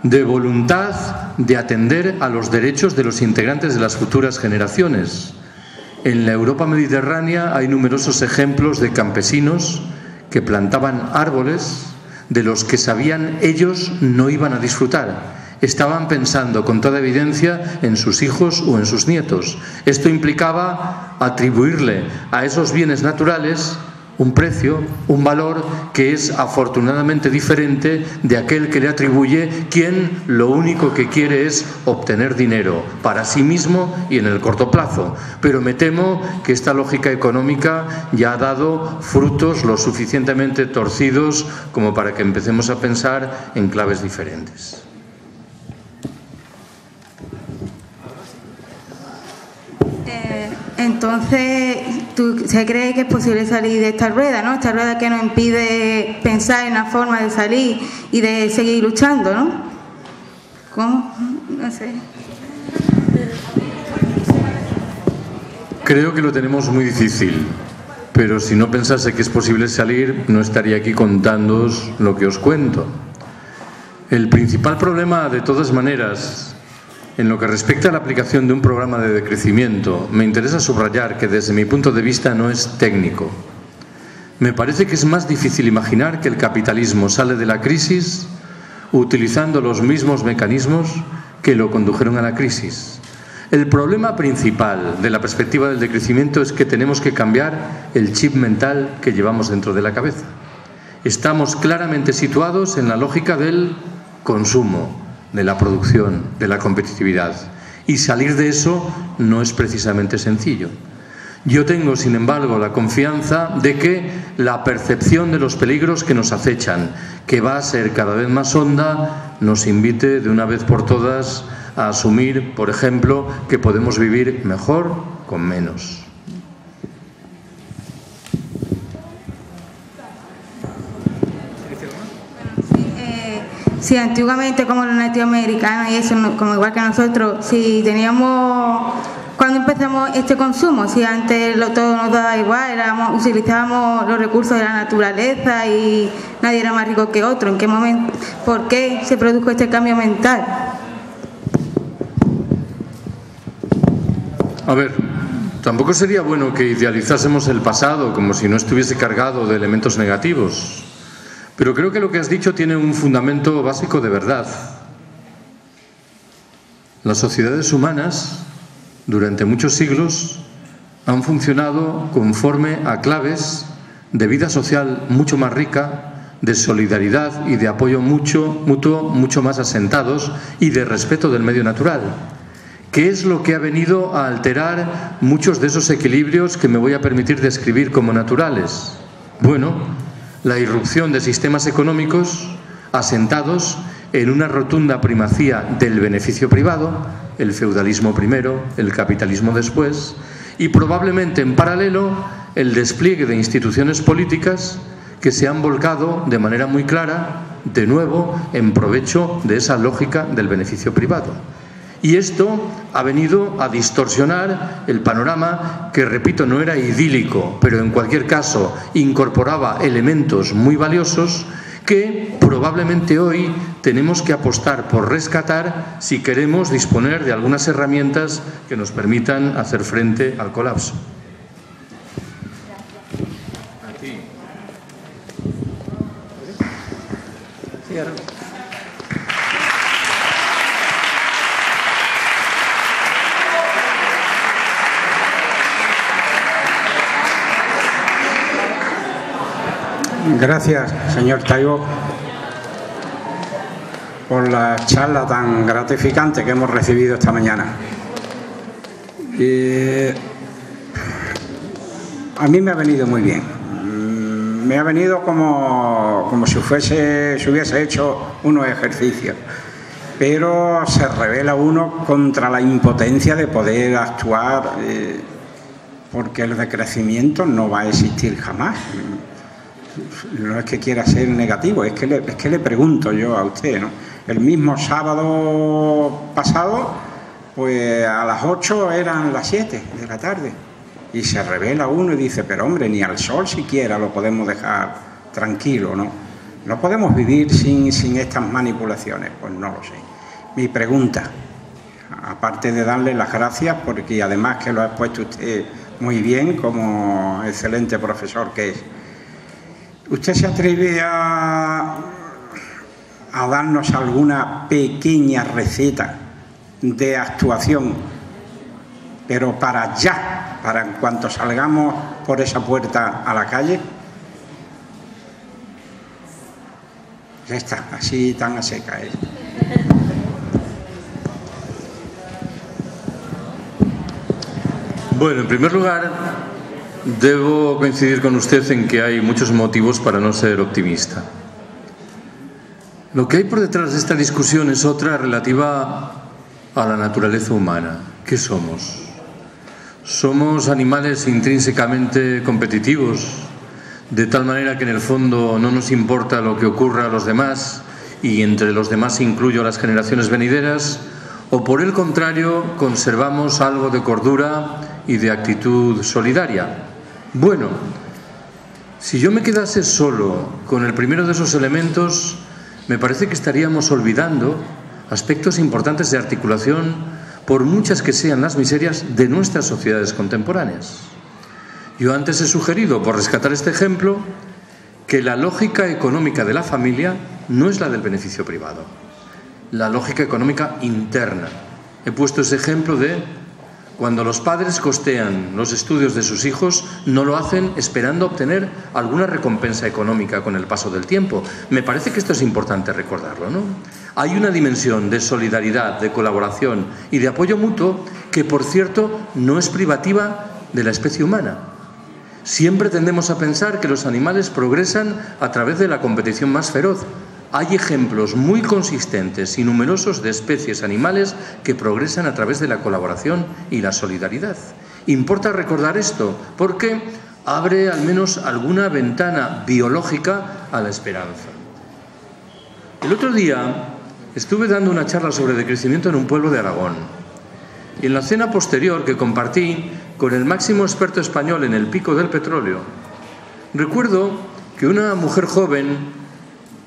de voluntad de atender a los derechos de los integrantes de las futuras generaciones. En la Europa mediterránea hay numerosos ejemplos de campesinos que plantaban árboles de los que sabían ellos no iban a disfrutar. Estaban pensando con toda evidencia en sus hijos o en sus nietos. Esto implicaba atribuirle a esos bienes naturales un precio, un valor que es afortunadamente diferente de aquel que le atribuye quien lo único que quiere es obtener dinero para sí mismo y en el corto plazo. Pero me temo que esta lógica económica ya ha dado frutos lo suficientemente torcidos como para que empecemos a pensar en claves diferentes. Entonces, ¿se cree que es posible salir de esta rueda, ¿no? Esta rueda que nos impide pensar en la forma de salir y de seguir luchando, ¿no? ¿Cómo? No sé. Creo que lo tenemos muy difícil, pero si no pensase que es posible salir, no estaría aquí contándoos lo que os cuento. El principal problema, de todas maneras, en lo que respecta a la aplicación de un programa de decrecimiento, me interesa subrayar que desde mi punto de vista no es técnico. Me parece que es más difícil imaginar que el capitalismo sale de la crisis utilizando los mismos mecanismos que lo condujeron a la crisis. El problema principal de la perspectiva del decrecimiento es que tenemos que cambiar el chip mental que llevamos dentro de la cabeza. Estamos claramente situados en la lógica del consumo, de la producción, de la competitividad. Y salir de eso no es precisamente sencillo. Yo tengo, sin embargo, la confianza de que la percepción de los peligros que nos acechan, que va a ser cada vez más honda, nos invite de una vez por todas a asumir, por ejemplo, que podemos vivir mejor con menos. Sí, antiguamente como los latinoamericanos y eso, como igual que nosotros, si teníamos, cuando empezamos este consumo, si antes todo nos daba igual, utilizábamos los recursos de la naturaleza y nadie era más rico que otro, ¿en qué momento, por qué se produjo este cambio mental? A ver, tampoco sería bueno que idealizásemos el pasado como si no estuviese cargado de elementos negativos. Pero creo que lo que has dicho tiene un fundamento básico de verdad. Las sociedades humanas, durante muchos siglos, han funcionado conforme a claves de vida social mucho más rica, de solidaridad y de apoyo mutuo mucho más asentados y de respeto del medio natural. ¿Qué es lo que ha venido a alterar muchos de esos equilibrios que me voy a permitir describir como naturales? Bueno, la irrupción de sistemas económicos asentados en una rotunda primacía del beneficio privado, el feudalismo primero, el capitalismo después, y probablemente en paralelo el despliegue de instituciones políticas que se han volcado de manera muy clara, de nuevo, en provecho de esa lógica del beneficio privado. Y esto ha venido a distorsionar el panorama que, repito, no era idílico, pero en cualquier caso incorporaba elementos muy valiosos que probablemente hoy tenemos que apostar por rescatar si queremos disponer de algunas herramientas que nos permitan hacer frente al colapso. A ti. Sí, ahora. Gracias, señor Taibo, por la charla tan gratificante que hemos recibido esta mañana. A mí me ha venido muy bien. me ha venido como si hubiese hecho unos ejercicios. Pero se revela uno contra la impotencia de poder actuar, porque el decrecimiento no va a existir jamás. No es que quiera ser negativo, es que le pregunto yo a usted, ¿no? El mismo sábado pasado, pues a las 8 eran las 7 de la tarde. Y se revela uno y dice, pero hombre, ni al sol siquiera lo podemos dejar tranquilo, ¿no? No podemos vivir sin estas manipulaciones. Pues no lo sé. Mi pregunta, aparte de darle las gracias, porque además que lo ha expuesto usted muy bien como excelente profesor que es, ¿usted se atreve a darnos alguna pequeña receta de actuación, pero para ya, para en cuanto salgamos por esa puerta a la calle? Ya está, así tan a seca es. Bueno, en primer lugar, debo coincidir con usted en que hay muchos motivos para no ser optimista. Lo que hay por detrás de esta discusión es otra relativa a la naturaleza humana. ¿Qué somos? Somos animales intrínsecamente competitivos, de tal manera que en el fondo no nos importa lo que ocurra a los demás, y entre los demás incluyo a las generaciones venideras, o por el contrario conservamos algo de cordura y de actitud solidaria. Bueno, si yo me quedase solo con el primero de esos elementos, me parece que estaríamos olvidando aspectos importantes de articulación, por muchas que sean las miserias de nuestras sociedades contemporáneas. Yo antes he sugerido, por rescatar este ejemplo, que la lógica económica de la familia no es la del beneficio privado, la lógica económica interna. He puesto ese ejemplo de cuando los padres costean los estudios de sus hijos, no lo hacen esperando obtener alguna recompensa económica con el paso del tiempo. Me parece que esto es importante recordarlo, ¿no? Hay una dimensión de solidaridad, de colaboración y de apoyo mutuo que, por cierto, no es privativa de la especie humana. Siempre tendemos a pensar que los animales progresan a través de la competición más feroz. Hay ejemplos muy consistentes y numerosos de especies animales que progresan a través de la colaboración y la solidaridad. Importa recordar esto porque abre al menos alguna ventana biológica a la esperanza. El otro día estuve dando una charla sobre decrecimiento en un pueblo de Aragón. Y en la cena posterior que compartí con el máximo experto español en el pico del petróleo, recuerdo que una mujer joven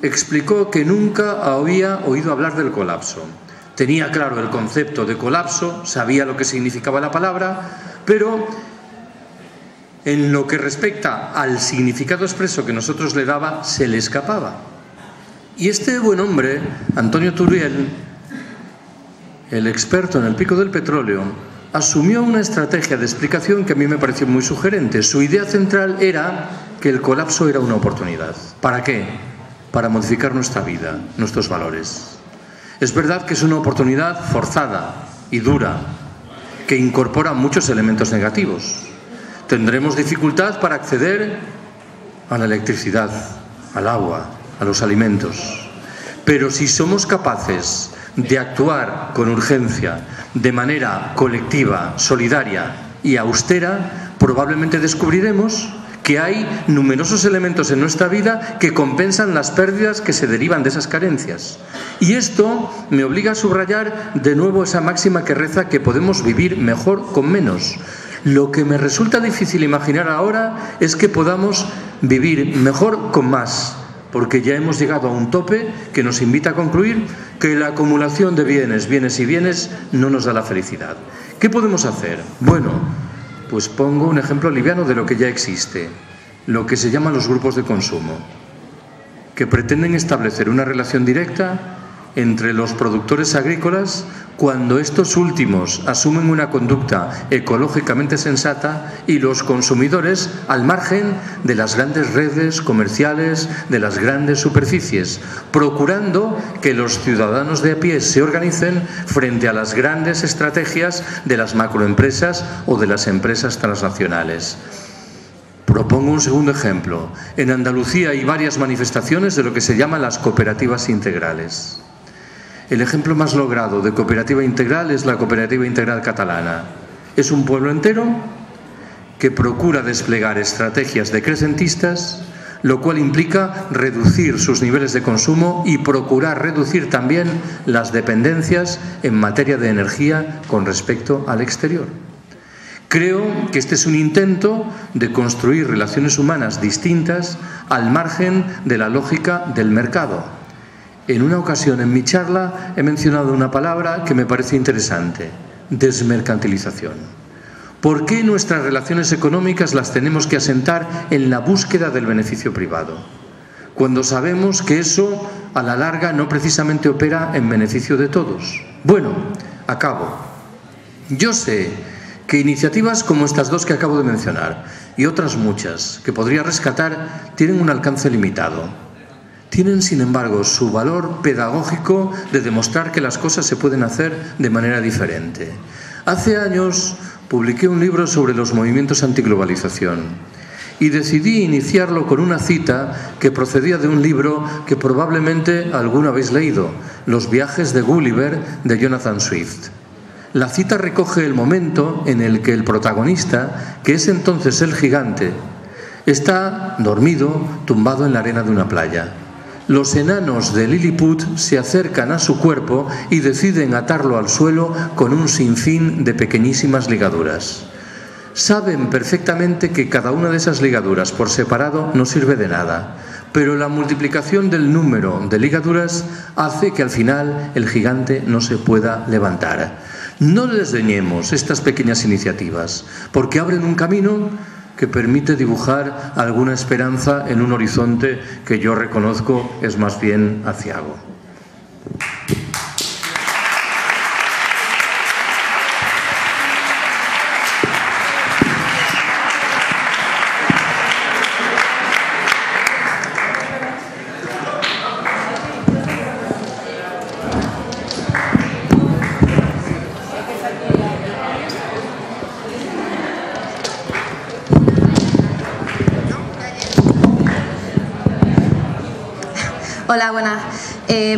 explicó que nunca había oído hablar del colapso. Tenía claro el concepto de colapso, sabía lo que significaba la palabra, pero en lo que respecta al significado expreso que nosotros le daba, se le escapaba. Y este buen hombre, Antonio Turiel, el experto en el pico del petróleo, asumió una estrategia de explicación que a mí me pareció muy sugerente. Su idea central era que el colapso era una oportunidad. ¿Para qué? Para modificar nuestra vida, nuestros valores. Es verdad que es una oportunidad forzada y dura, que incorpora muchos elementos negativos. Tendremos dificultad para acceder a la electricidad, al agua, a los alimentos. Pero si somos capaces de actuar con urgencia, de manera colectiva, solidaria y austera, probablemente descubriremos que hay numerosos elementos en nuestra vida que compensan las pérdidas que se derivan de esas carencias. Y esto me obliga a subrayar de nuevo esa máxima que reza que podemos vivir mejor con menos. Lo que me resulta difícil imaginar ahora es que podamos vivir mejor con más, porque ya hemos llegado a un tope que nos invita a concluir que la acumulación de bienes no nos da la felicidad. ¿Qué podemos hacer? Bueno, pues pongo un ejemplo liviano de lo que ya existe, lo que se llaman los grupos de consumo, que pretenden establecer una relación directa entre los productores agrícolas cuando estos últimos asumen una conducta ecológicamente sensata y los consumidores al margen de las grandes redes comerciales, de las grandes superficies, procurando que los ciudadanos de a pie se organicen frente a las grandes estrategias de las macroempresas o de las empresas transnacionales. Propongo un segundo ejemplo. En Andalucía hay varias manifestaciones de lo que se llaman las cooperativas integrales. El ejemplo más logrado de cooperativa integral es la cooperativa integral catalana. Es un pueblo entero que procura desplegar estrategias decrecentistas, lo cual implica reducir sus niveles de consumo y procurar reducir también las dependencias en materia de energía con respecto al exterior. Creo que este es un intento de construir relaciones humanas distintas al margen de la lógica del mercado. En una ocasión en mi charla he mencionado una palabra que me parece interesante: desmercantilización. ¿Por qué nuestras relaciones económicas las tenemos que asentar en la búsqueda del beneficio privado, cuando sabemos que eso a la larga no precisamente opera en beneficio de todos? Bueno, acabo. Yo sé que iniciativas como estas dos que acabo de mencionar y otras muchas que podría rescatar tienen un alcance limitado. Tienen, sin embargo, su valor pedagógico de demostrar que las cosas se pueden hacer de manera diferente. Hace años publiqué un libro sobre los movimientos antiglobalización y decidí iniciarlo con una cita que procedía de un libro que probablemente alguno habéis leído, Los viajes de Gulliver, de Jonathan Swift. La cita recoge el momento en el que el protagonista, que es entonces el gigante, está dormido, tumbado en la arena de una playa. Los enanos de Lilliput se acercan a su cuerpo y deciden atarlo al suelo con un sinfín de pequeñísimas ligaduras. Saben perfectamente que cada una de esas ligaduras por separado no sirve de nada, pero la multiplicación del número de ligaduras hace que al final el gigante no se pueda levantar. No desdeñemos estas pequeñas iniciativas, porque abren un camino que permite dibujar alguna esperanza en un horizonte que yo reconozco es más bien aciago. Hola, buenas.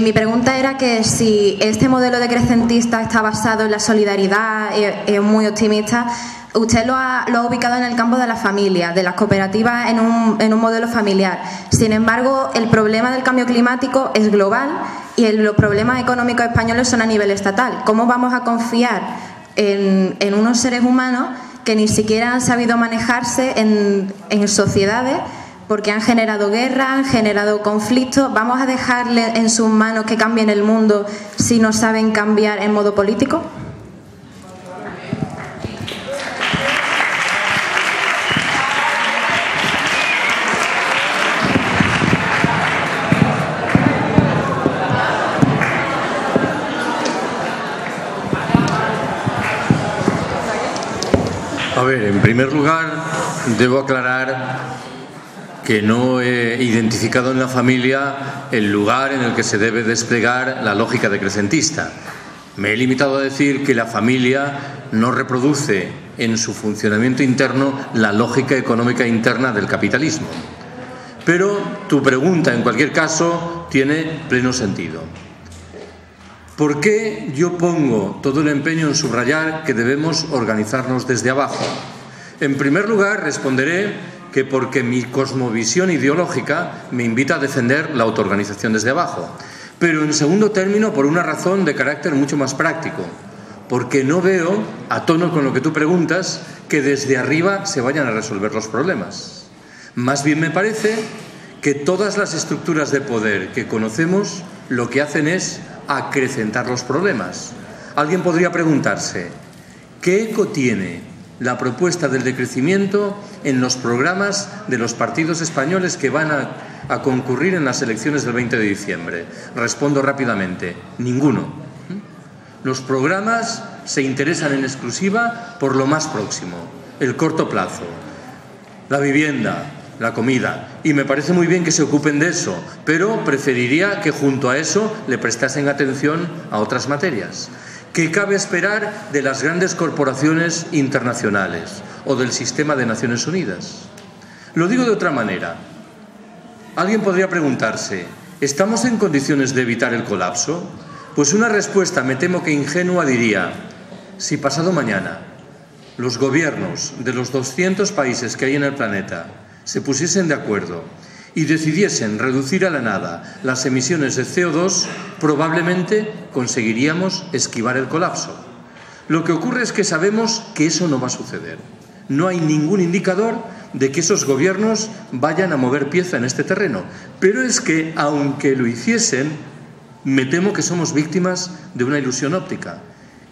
Mi pregunta era que si este modelo decrecentista está basado en la solidaridad, es muy optimista, usted lo ha ubicado en el campo de la familia, de las cooperativas en un modelo familiar. Sin embargo, el problema del cambio climático es global y los problemas económicos españoles son a nivel estatal. ¿Cómo vamos a confiar en unos seres humanos que ni siquiera han sabido manejarse en sociedades? Porque han generado guerra, han generado conflictos. ¿Vamos a dejarle en sus manos que cambien el mundo si no saben cambiar en modo político? A ver, en primer lugar, debo aclarar que no he identificado en la familia el lugar en el que se debe desplegar la lógica decrecentista. Me he limitado a decir que la familia no reproduce en su funcionamiento interno la lógica económica interna del capitalismo. Pero tu pregunta, en cualquier caso, tiene pleno sentido. ¿Por qué yo pongo todo el empeño en subrayar que debemos organizarnos desde abajo? En primer lugar, responderé que porque mi cosmovisión ideológica me invita a defender la autoorganización desde abajo. Pero en segundo término, por una razón de carácter mucho más práctico, porque no veo, a tono con lo que tú preguntas, que desde arriba se vayan a resolver los problemas. Más bien me parece que todas las estructuras de poder que conocemos lo que hacen es acrecentar los problemas. Alguien podría preguntarse, ¿qué eco tiene la propuesta del decrecimiento en los programas de los partidos españoles que van a concurrir en las elecciones del 20 de diciembre? Respondo rápidamente, ninguno. Los programas se interesan en exclusiva por lo más próximo, el corto plazo, la vivienda, la comida, y me parece muy bien que se ocupen de eso, pero preferiría que junto a eso le prestasen atención a otras materias. ¿Qué cabe esperar de las grandes corporaciones internacionales o del sistema de Naciones Unidas? Lo digo de otra manera. Alguien podría preguntarse, ¿estamos en condiciones de evitar el colapso? Pues una respuesta, me temo que ingenua, diría, si pasado mañana los gobiernos de los 200 países que hay en el planeta se pusiesen de acuerdo y decidiesen reducir a la nada las emisiones de CO2, probablemente conseguiríamos esquivar el colapso. Lo que ocurre es que sabemos que eso no va a suceder. No hay ningún indicador de que esos gobiernos vayan a mover pieza en este terreno. Pero es que, aunque lo hiciesen, me temo que somos víctimas de una ilusión óptica.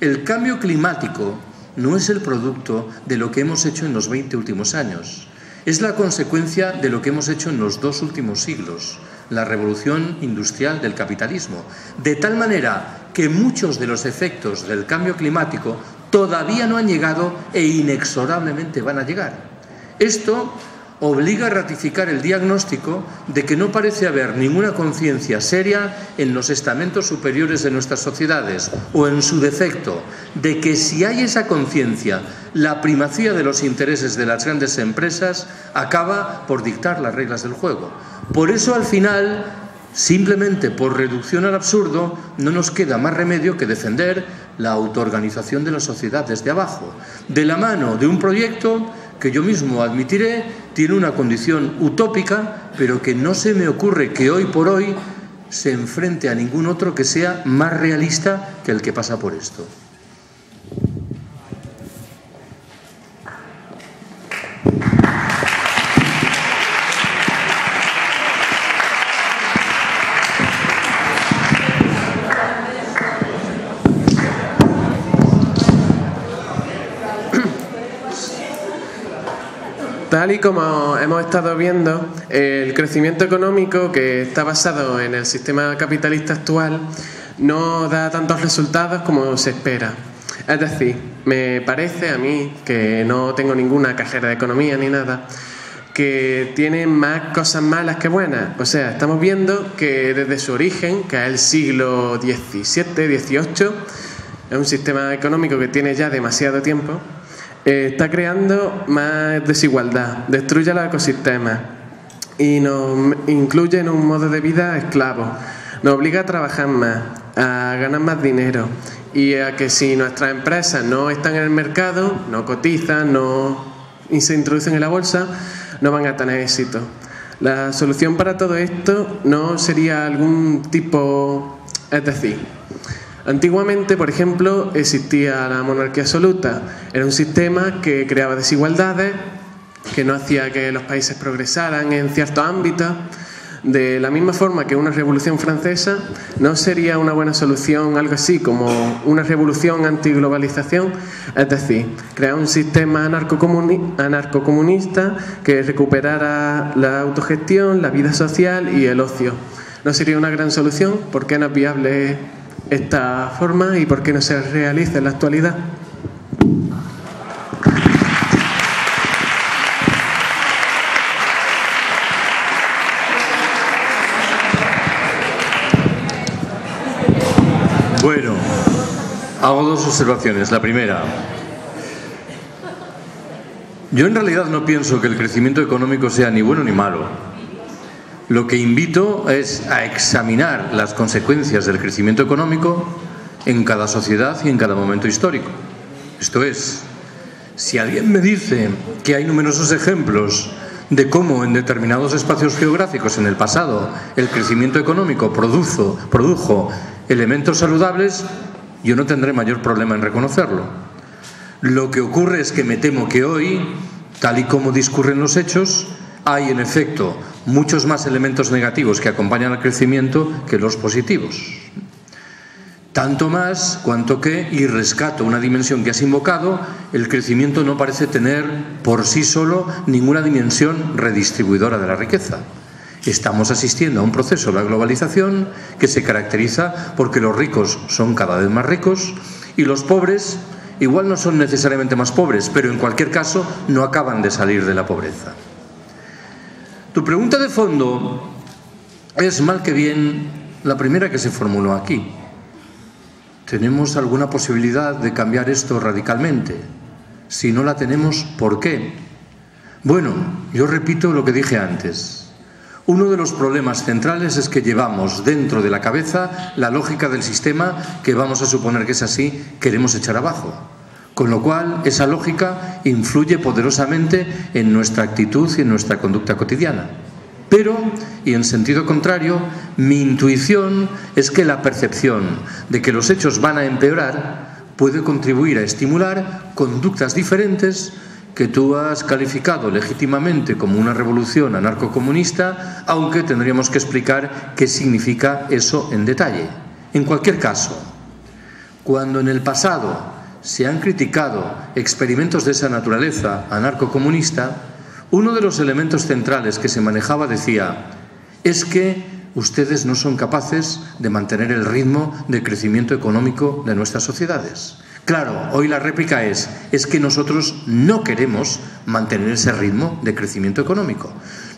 El cambio climático no es el producto de lo que hemos hecho en los 20 últimos años. Es la consecuencia de lo que hemos hecho en los 2 últimos siglos, la revolución industrial del capitalismo. De tal manera que muchos de los efectos del cambio climático todavía no han llegado e inexorablemente van a llegar. Esto obliga a ratificar el diagnóstico de que no parece haber ninguna conciencia seria en los estamentos superiores de nuestras sociedades, o en su defecto, de que si hay esa conciencia, la primacía de los intereses de las grandes empresas acaba por dictar las reglas del juego. Por eso, al final, simplemente por reducción al absurdo, no nos queda más remedio que defender la autoorganización de la sociedad desde abajo, de la mano de un proyecto que yo mismo admitiré tiene una condición utópica, pero que no se me ocurre que hoy por hoy se enfrente a ningún otro que sea más realista que el que pasa por esto. Tal y como hemos estado viendo, el crecimiento económico que está basado en el sistema capitalista actual no da tantos resultados como se espera. Es decir, me parece a mí, que no tengo ninguna carrera de economía ni nada, que tiene más cosas malas que buenas. O sea, estamos viendo que desde su origen, que es el siglo XVII, XVIII, es un sistema económico que tiene ya demasiado tiempo, está creando más desigualdad, destruye los ecosistemas y nos incluye en un modo de vida esclavo. Nos obliga a trabajar más, a ganar más dinero y a que si nuestras empresas no están en el mercado, no cotizan, no se introducen en la bolsa, no van a tener éxito. La solución para todo esto no sería algún tipo, es decir, antiguamente, por ejemplo, existía la monarquía absoluta. Era un sistema que creaba desigualdades, que no hacía que los países progresaran en ciertos ámbitos. De la misma forma que una revolución francesa no sería una buena solución algo así como una revolución antiglobalización, es decir, crear un sistema anarcocomunista que recuperara la autogestión, la vida social y el ocio. No sería una gran solución porque no es viable esta forma y por qué no se realiza en la actualidad. Bueno, hago 2 observaciones. La primera, yo en realidad no pienso que el crecimiento económico sea ni bueno ni malo. Lo que invito es a examinar las consecuencias del crecimiento económico en cada sociedad y en cada momento histórico. Esto es, si alguien me dice que hay numerosos ejemplos de cómo en determinados espacios geográficos en el pasado el crecimiento económico produjo elementos saludables, yo no tendré mayor problema en reconocerlo. Lo que ocurre es que me temo que hoy, tal y como discurren los hechos, hay en efecto muchos más elementos negativos que acompañan al crecimiento que los positivos. Tanto más cuanto que, y rescato una dimensión que has invocado, el crecimiento no parece tener por sí solo ninguna dimensión redistribuidora de la riqueza. Estamos asistiendo a un proceso de la globalización que se caracteriza porque los ricos son cada vez más ricos y los pobres igual no son necesariamente más pobres, pero en cualquier caso no acaban de salir de la pobreza. Tu pregunta de fondo es mal que bien la primera que se formuló aquí. ¿Tenemos alguna posibilidad de cambiar esto radicalmente? Si no la tenemos, ¿por qué? Bueno, yo repito lo que dije antes. Uno de los problemas centrales es que llevamos dentro de la cabeza la lógica del sistema que, vamos a suponer que es así, queremos echar abajo. Con lo cual, esa lógica influye poderosamente en nuestra actitud y en nuestra conducta cotidiana. Pero, y en sentido contrario, mi intuición es que la percepción de que los hechos van a empeorar puede contribuir a estimular conductas diferentes que tú has calificado legítimamente como una revolución anarcocomunista, aunque tendríamos que explicar qué significa eso en detalle. En cualquier caso, cuando en el pasado se han criticado experimentos de esa naturaleza anarcocomunista, uno de los elementos centrales que se manejaba decía: es que ustedes no son capaces de mantener el ritmo de crecimiento económico de nuestras sociedades. Claro, hoy la réplica es que nosotros no queremos mantener ese ritmo de crecimiento económico.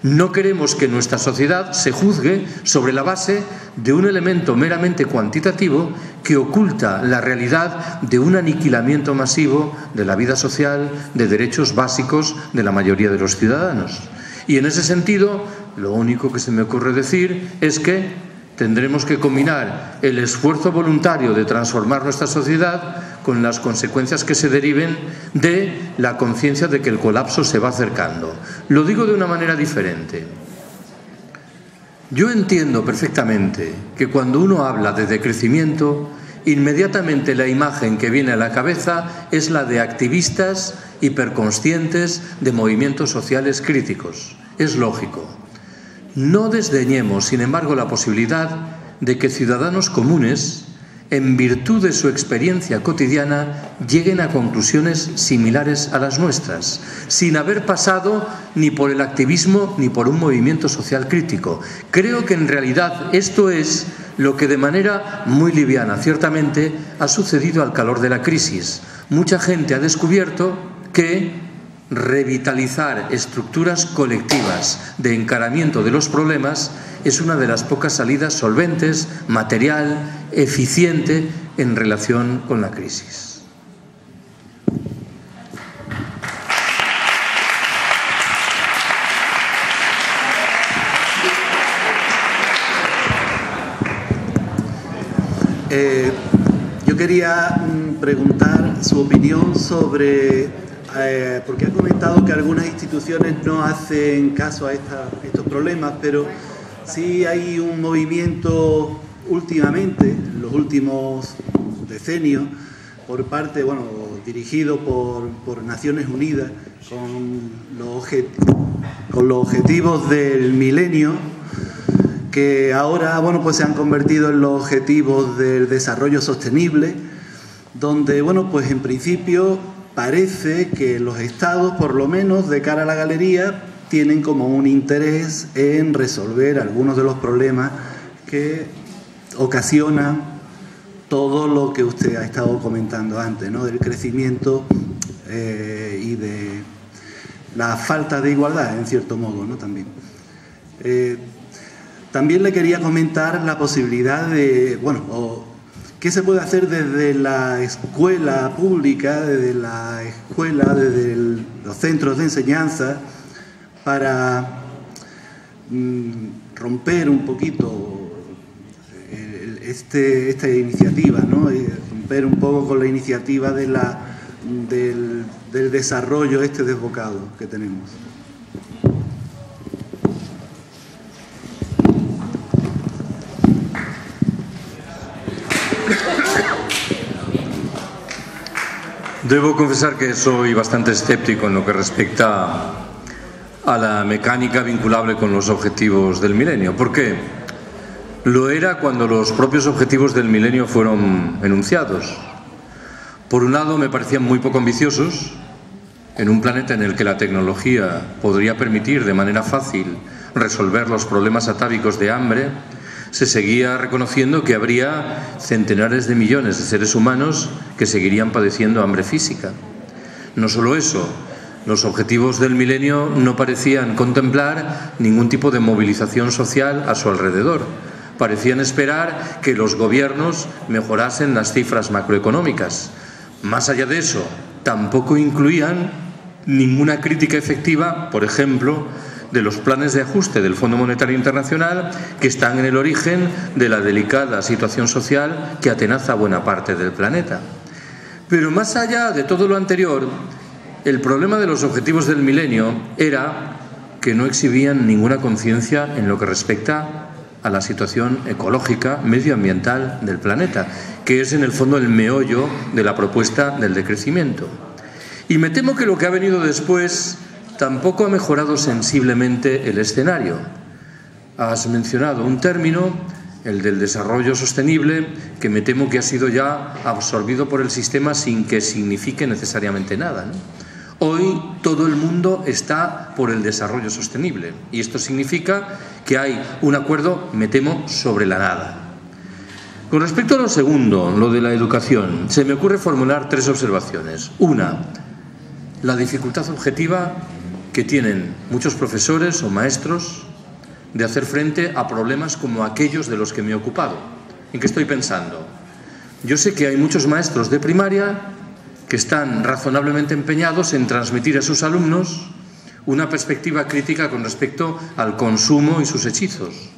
No queremos que nuestra sociedad se juzgue sobre la base de un elemento meramente cuantitativo que oculta la realidad de un aniquilamiento masivo de la vida social, de derechos básicos de la mayoría de los ciudadanos. Y en ese sentido, lo único que se me ocurre decir es que tendremos que combinar el esfuerzo voluntario de transformar nuestra sociedad con las consecuencias que se deriven de la conciencia de que el colapso se va acercando. Lo digo de una manera diferente. Yo entiendo perfectamente que cuando uno habla de decrecimiento, inmediatamente la imagen que viene a la cabeza es la de activistas hiperconscientes de movimientos sociales críticos. Es lógico. No desdeñemos, sin embargo, la posibilidad de que ciudadanos comunes, en virtud de su experiencia cotidiana, lleguen a conclusiones similares a las nuestras, sin haber pasado ni por el activismo ni por un movimiento social crítico. Creo que en realidad esto es lo que de manera muy liviana, ciertamente, ha sucedido al calor de la crisis. Mucha gente ha descubierto que revitalizar estructuras colectivas de encaramiento de los problemas es una de las pocas salidas solventes, material, eficiente en relación con la crisis. Yo quería preguntar su opinión sobre porque ha comentado que algunas instituciones no hacen caso a estos problemas, pero sí hay un movimiento últimamente, en los últimos decenios, por parte, dirigido por Naciones Unidas, con los objetivos del milenio, que ahora, pues se han convertido en los objetivos del desarrollo sostenible, donde, pues en principio parece que los estados, por lo menos de cara a la galería, tienen como un interés en resolver algunos de los problemas que ocasionan todo lo que usted ha estado comentando antes, ¿no? Del crecimiento y de la falta de igualdad, en cierto modo, ¿no? También le quería comentar la posibilidad de, ¿qué se puede hacer desde la escuela pública, desde los centros de enseñanza, para romper un poquito esta iniciativa, ¿no? Romper un poco con la iniciativa del desarrollo desbocado que tenemos? Debo confesar que soy bastante escéptico en lo que respecta a la mecánica vinculable con los objetivos del milenio. ¿Por qué? Lo era cuando los propios objetivos del milenio fueron enunciados. Por un lado, me parecían muy poco ambiciosos. En un planeta en el que la tecnología podría permitir de manera fácil resolver los problemas atávicos de hambre, se seguía reconociendo que habría centenares de millones de seres humanos que seguirían padeciendo hambre física. No solo eso, los objetivos del milenio no parecían contemplar ningún tipo de movilización social a su alrededor. Parecían esperar que los gobiernos mejorasen las cifras macroeconómicas. Más allá de eso, tampoco incluían ninguna crítica efectiva, por ejemplo, de los planes de ajuste del Fondo Monetario Internacional, que están en el origen de la delicada situación social que atenaza a buena parte del planeta. Pero más allá de todo lo anterior, el problema de los objetivos del milenio era que no exhibían ninguna conciencia en lo que respecta a la situación ecológica, medioambiental del planeta, que es en el fondo el meollo de la propuesta del decrecimiento. Y me temo que lo que ha venido después tampoco ha mejorado sensiblemente el escenario. Has mencionado un término, el del desarrollo sostenible, que me temo que ha sido ya absorbido por el sistema sin que signifique necesariamente nada, ¿no? Hoy todo el mundo está por el desarrollo sostenible y esto significa que hay un acuerdo, me temo, sobre la nada. Con respecto a lo segundo, lo de la educación, se me ocurre formular 3 observaciones. Una, la dificultad objetiva que tienen muchos profesores o maestros de hacer frente a problemas como aquellos de los que me he ocupado. ¿En qué estoy pensando? Yo sé que hay muchos maestros de primaria que están razonablemente empeñados en transmitir a sus alumnos una perspectiva crítica con respecto al consumo y sus hechizos.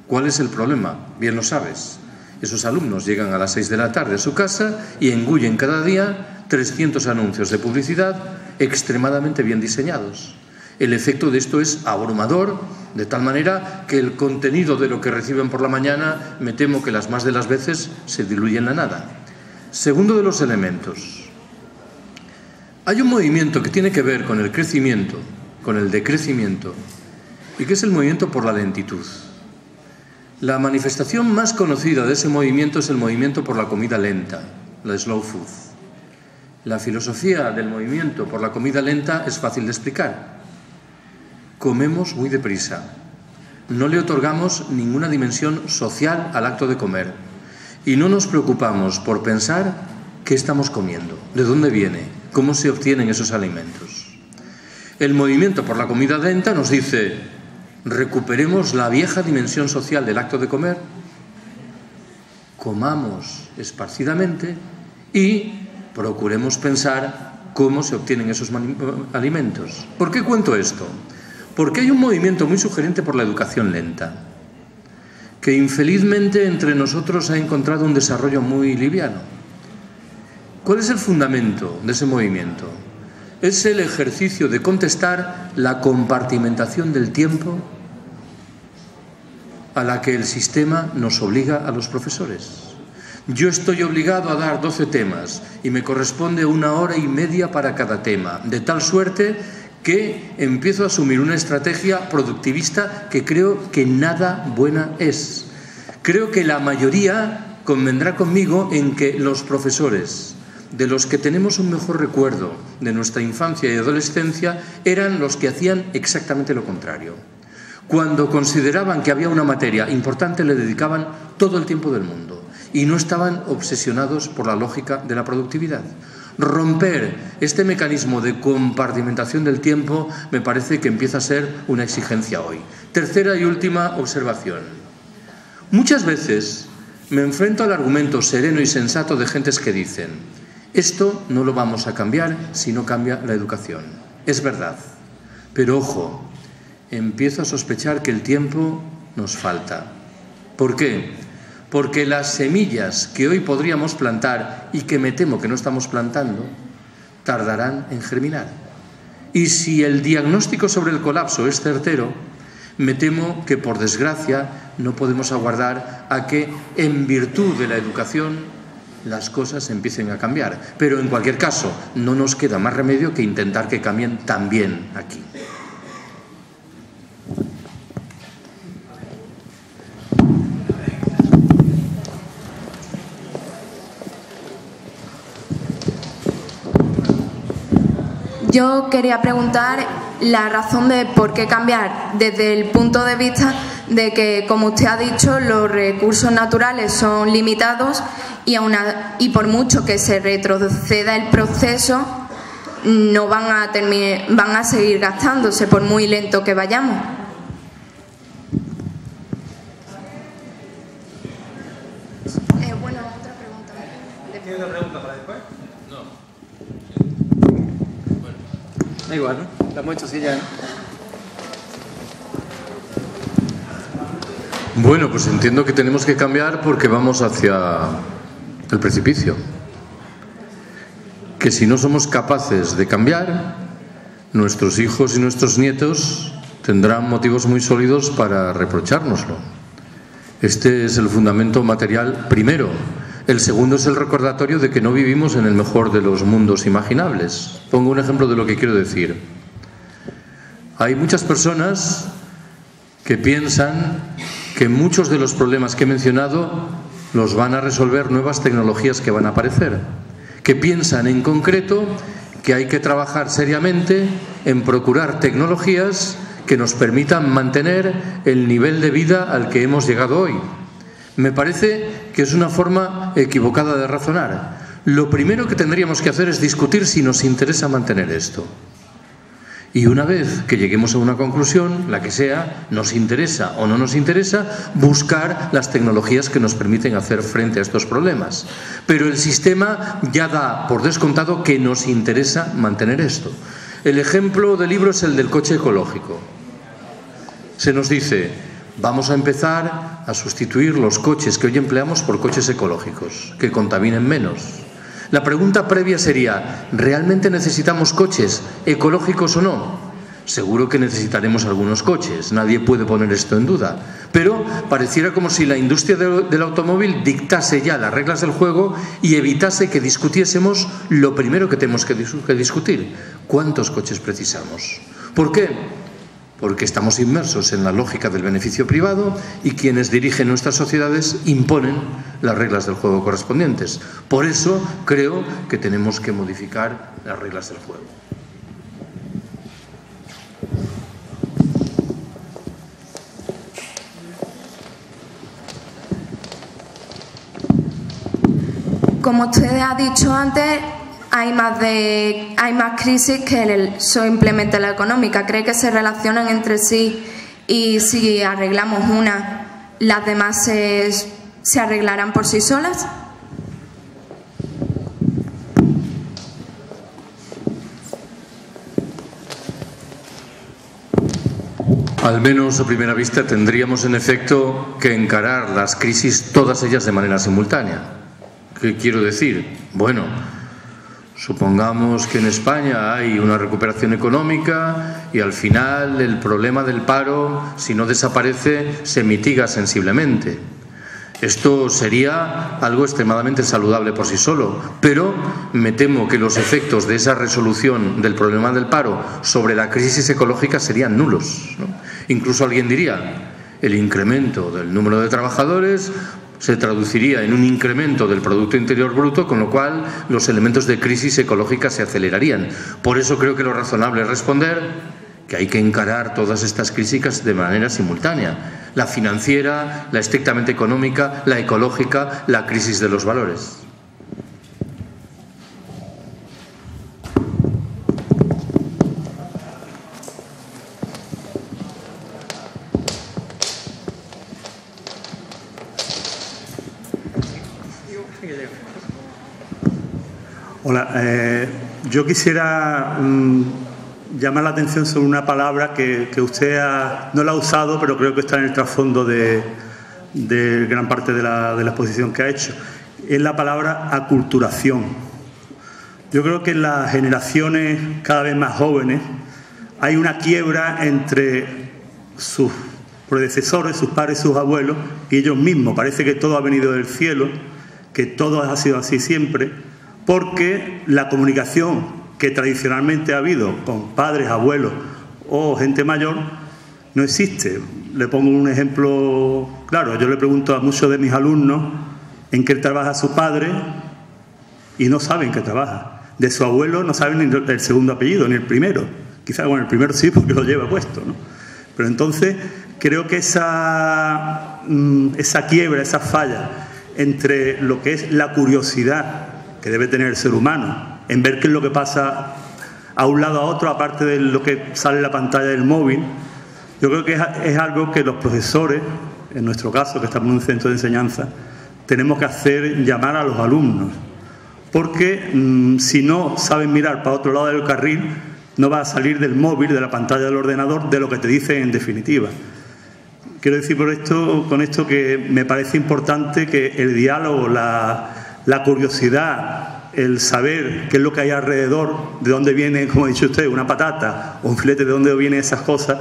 ¿Cuál es el problema? Bien lo sabes. Esos alumnos llegan a las 6 de la tarde a su casa y engullen cada día 300 anuncios de publicidad extremadamente bien diseñados. El efecto de esto es abrumador, de tal manera que el contenido de lo que reciben por la mañana, me temo que las más de las veces se diluye en la nada. Segundo de los elementos. Hay un movimiento que tiene que ver con el crecimiento, con el decrecimiento, y que es el movimiento por la lentitud. La manifestación más conocida de ese movimiento es el movimiento por la comida lenta, la slow food. La filosofía del movimiento por la comida lenta es fácil de explicar. Comemos muy deprisa, no le otorgamos ninguna dimensión social al acto de comer y no nos preocupamos por pensar qué estamos comiendo, de dónde viene, cómo se obtienen esos alimentos. El movimiento por la comida lenta nos dice: recuperemos la vieja dimensión social del acto de comer, comamos esparcidamente y procuremos pensar cómo se obtienen esos alimentos. ¿Por qué cuento esto? Porque hay un movimiento muy sugerente por la educación lenta, que infelizmente entre nosotros ha encontrado un desarrollo muy liviano. ¿Cuál es el fundamento de ese movimiento? Es el ejercicio de contestar la compartimentación del tiempo a la que el sistema nos obliga a los profesores. Yo estoy obligado a dar 12 temas y me corresponde 1 hora y media para cada tema, de tal suerte que empiezo a asumir una estrategia productivista que creo que nada buena es. Creo que la mayoría convendrá conmigo en que los profesores, de los que tenemos un mejor recuerdo de nuestra infancia y adolescencia, eran los que hacían exactamente lo contrario. Cuando consideraban que había una materia importante, le dedicaban todo el tiempo del mundo y no estaban obsesionados por la lógica de la productividad. Romper este mecanismo de compartimentación del tiempo me parece que empieza a ser una exigencia hoy. Tercera y última observación. Muchas veces me enfrento al argumento sereno y sensato de gentes que dicen: esto no lo vamos a cambiar si no cambia la educación. Es verdad, pero ojo, empiezo a sospechar que el tiempo nos falta. ¿Por qué? Porque las semillas que hoy podríamos plantar y que me temo que no estamos plantando, tardarán en germinar. Y si el diagnóstico sobre el colapso es certero, me temo que, por desgracia, no podemos aguardar a que, en virtud de la educación, las cosas empiecen a cambiar. Pero, en cualquier caso, no nos queda más remedio que intentar que cambien también aquí. Yo quería preguntar la razón de por qué cambiar, desde el punto de vista de que, como usted ha dicho, los recursos naturales son limitados y por mucho que se retroceda el proceso, no van a seguir gastándose por muy lento que vayamos. ¿Tiene otra pregunta para después? No. Da igual, ¿no? La hemos hecho así ya, ¿no? Bueno, pues entiendo que tenemos que cambiar porque vamos hacia el precipicio. Que si no somos capaces de cambiar, nuestros hijos y nuestros nietos tendrán motivos muy sólidos para reprochárnoslo. Este es el fundamento material primero. El segundo es el recordatorio de que no vivimos en el mejor de los mundos imaginables. Pongo un ejemplo de lo que quiero decir. Hay muchas personas que piensan que muchos de los problemas que he mencionado los van a resolver nuevas tecnologías que van a aparecer, que piensan en concreto que hay que trabajar seriamente en procurar tecnologías que nos permitan mantener el nivel de vida al que hemos llegado hoy. Me parece que es una forma equivocada de razonar. Lo primero que tendríamos que hacer es discutir si nos interesa mantener esto. Y una vez que lleguemos a una conclusión, la que sea, nos interesa o no nos interesa, buscar las tecnologías que nos permiten hacer frente a estos problemas. Pero el sistema ya da por descontado que nos interesa mantener esto. El ejemplo del libro es el del coche ecológico. Se nos dice, vamos a empezar a sustituir los coches que hoy empleamos por coches ecológicos, que contaminen menos. La pregunta previa sería, ¿realmente necesitamos coches ecológicos o no? Seguro que necesitaremos algunos coches, nadie puede poner esto en duda. Pero pareciera como si la industria del automóvil dictase ya las reglas del juego y evitase que discutiésemos lo primero que tenemos que discutir. ¿Cuántos coches precisamos? ¿Por qué? Porque estamos inmersos en la lógica del beneficio privado y quienes dirigen nuestras sociedades imponen las reglas del juego correspondientes. Por eso creo que tenemos que modificar las reglas del juego. Como usted ha dicho antes, hay más crisis que simplemente la económica. ¿Cree que se relacionan entre sí y si arreglamos una, las demás se arreglarán por sí solas? Al menos a primera vista tendríamos en efecto que encarar las crisis todas ellas de manera simultánea. ¿Qué quiero decir? Bueno, supongamos que en España hay una recuperación económica y al final el problema del paro, si no desaparece, se mitiga sensiblemente. Esto sería algo extremadamente saludable por sí solo, pero me temo que los efectos de esa resolución del problema del paro sobre la crisis ecológica serían nulos, ¿no? Incluso alguien diría, el incremento del número de trabajadores se traduciría en un incremento del Producto Interior Bruto, con lo cual los elementos de crisis ecológica se acelerarían. Por eso creo que lo razonable es responder que hay que encarar todas estas crisis de manera simultánea. La financiera, la estrictamente económica, la ecológica, la crisis de los valores. Hola, yo quisiera llamar la atención sobre una palabra que usted no la ha usado, pero creo que está en el trasfondo de gran parte de la exposición que ha hecho. Es la palabra aculturación. Yo creo que en las generaciones cada vez más jóvenes hay una quiebra entre sus predecesores, sus padres, sus abuelos y ellos mismos. Parece que todo ha venido del cielo, que todo ha sido así siempre, porque la comunicación que tradicionalmente ha habido con padres, abuelos o gente mayor no existe. Le pongo un ejemplo claro. Yo le pregunto a muchos de mis alumnos en qué trabaja su padre y no saben qué trabaja. De su abuelo no saben ni el segundo apellido, ni el primero. Quizás bueno, el primero sí porque lo lleva puesto, ¿no? Pero entonces creo que esa quiebra, esa falla entre lo que es la curiosidad que debe tener el ser humano en ver qué es lo que pasa a un lado a otro, aparte de lo que sale en la pantalla del móvil, yo creo que es algo que los profesores, en nuestro caso, que estamos en un centro de enseñanza, tenemos que hacer llamar a los alumnos, porque si no saben mirar para otro lado del carril, no va a salir del móvil, de la pantalla del ordenador, de lo que te dice en definitiva. Quiero decir con esto que me parece importante que el diálogo, la curiosidad, el saber qué es lo que hay alrededor, de dónde viene, como ha dicho usted, una patata o un filete, de dónde vienen esas cosas,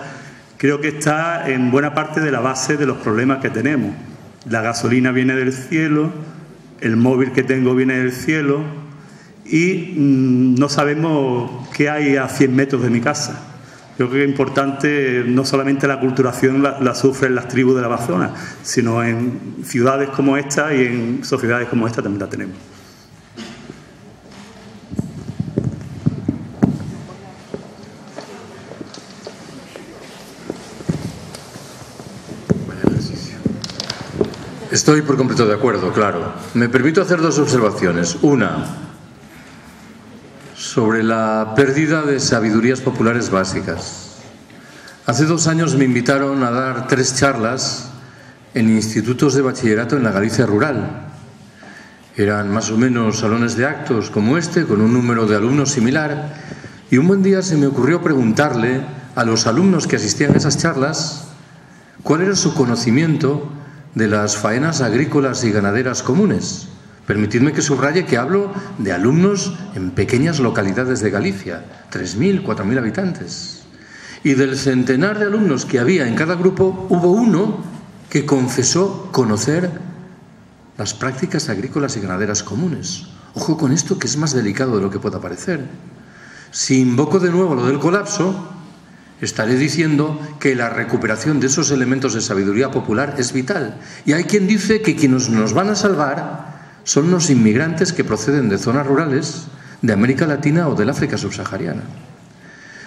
creo que está en buena parte de la base de los problemas que tenemos. La gasolina viene del cielo, el móvil que tengo viene del cielo y no sabemos qué hay a 100 metros de mi casa. Creo que es importante, no solamente la aculturación la sufren las tribus de la Amazonas, sino en ciudades como esta y en sociedades como esta también la tenemos. Estoy por completo de acuerdo, claro. Me permito hacer dos observaciones. Una, sobre la pérdida de sabidurías populares básicas. Hace 2 años me invitaron a dar 3 charlas en institutos de bachillerato en la Galicia rural. Eran más o menos salones de actos como este, con un número de alumnos similar, y un buen día se me ocurrió preguntarle a los alumnos que asistían a esas charlas cuál era su conocimiento de las faenas agrícolas y ganaderas comunes. Permitidme que subraye que hablo de alumnos en pequeñas localidades de Galicia, 3.000, 4.000 habitantes. Y del centenar de alumnos que había en cada grupo, hubo uno que confesó conocer las prácticas agrícolas y ganaderas comunes. Ojo con esto, que es más delicado de lo que pueda parecer. Si invoco de nuevo lo del colapso, estaré diciendo que la recuperación de esos elementos de sabiduría popular es vital. Y hay quien dice que quienes nos van a salvar son los inmigrantes que proceden de zonas rurales de América Latina o del África subsahariana.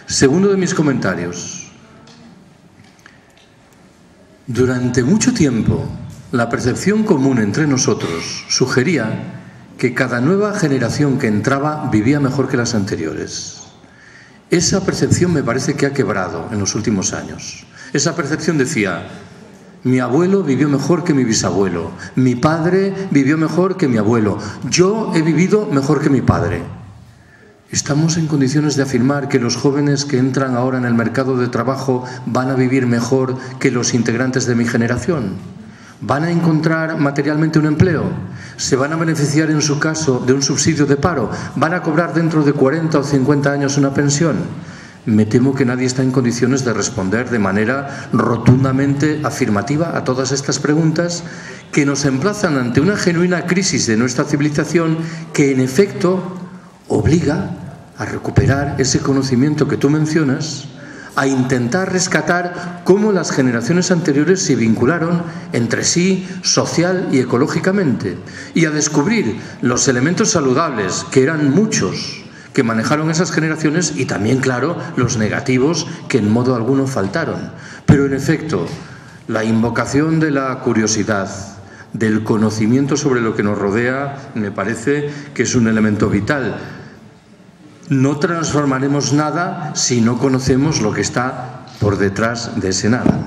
Segundo de mis comentarios. Durante mucho tiempo, la percepción común entre nosotros sugería que cada nueva generación que entraba vivía mejor que las anteriores. Esa percepción me parece que ha quebrado en los últimos años. Esa percepción decía: mi abuelo vivió mejor que mi bisabuelo, mi padre vivió mejor que mi abuelo, yo he vivido mejor que mi padre. ¿Estamos en condiciones de afirmar que los jóvenes que entran ahora en el mercado de trabajo van a vivir mejor que los integrantes de mi generación? ¿Van a encontrar materialmente un empleo? ¿Se van a beneficiar en su caso de un subsidio de paro? ¿Van a cobrar dentro de 40 o 50 años una pensión? Me temo que nadie está en condiciones de responder de manera rotundamente afirmativa a todas estas preguntas que nos emplazan ante una genuina crisis de nuestra civilización que, en efecto, obliga a recuperar ese conocimiento que tú mencionas, a intentar rescatar cómo las generaciones anteriores se vincularon entre sí social y ecológicamente, y a descubrir los elementos saludables, que eran muchos, que manejaron esas generaciones, y también, claro, los negativos que en modo alguno faltaron. Pero, en efecto, la invocación de la curiosidad, del conocimiento sobre lo que nos rodea, me parece que es un elemento vital. No transformaremos nada si no conocemos lo que está por detrás de ese nada.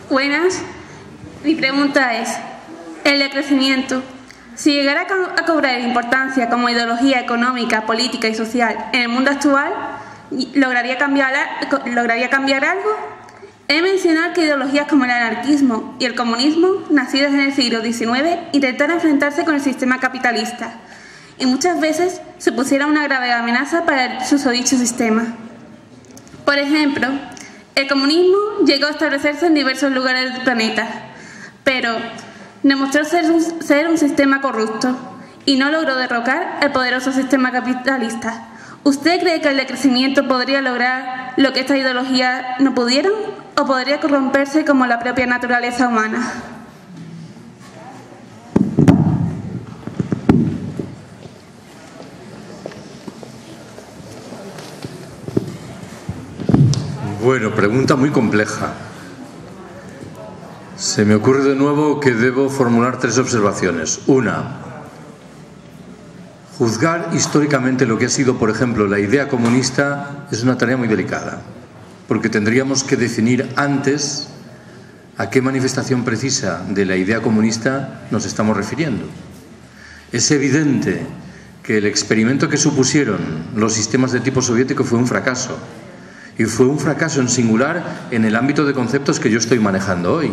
Buenas. Mi pregunta es: el decrecimiento, si llegara a cobrar importancia como ideología económica, política y social en el mundo actual, ¿lograría cambiar algo? He de mencionar que ideologías como el anarquismo y el comunismo, nacidas en el siglo XIX, intentaron enfrentarse con el sistema capitalista y muchas veces supusieron una grave amenaza para el susodicho sistema. Por ejemplo, el comunismo llegó a establecerse en diversos lugares del planeta, pero demostró ser un sistema corrupto y no logró derrocar el poderoso sistema capitalista. ¿Usted cree que el decrecimiento podría lograr lo que estas ideologías no pudieron, o podría corromperse como la propia naturaleza humana? Bueno, pregunta muy compleja. Se me ocurre de nuevo que debo formular 3 observaciones. Una: juzgar históricamente lo que ha sido, por ejemplo, la idea comunista es una tarea muy delicada. porque tendríamos que definir antes a qué manifestación precisa de la idea comunista nos estamos refiriendo. Es evidente que el experimento que supusieron los sistemas de tipo soviético fue un fracaso, y fue un fracaso en singular en el ámbito de conceptos que yo estoy manejando hoy.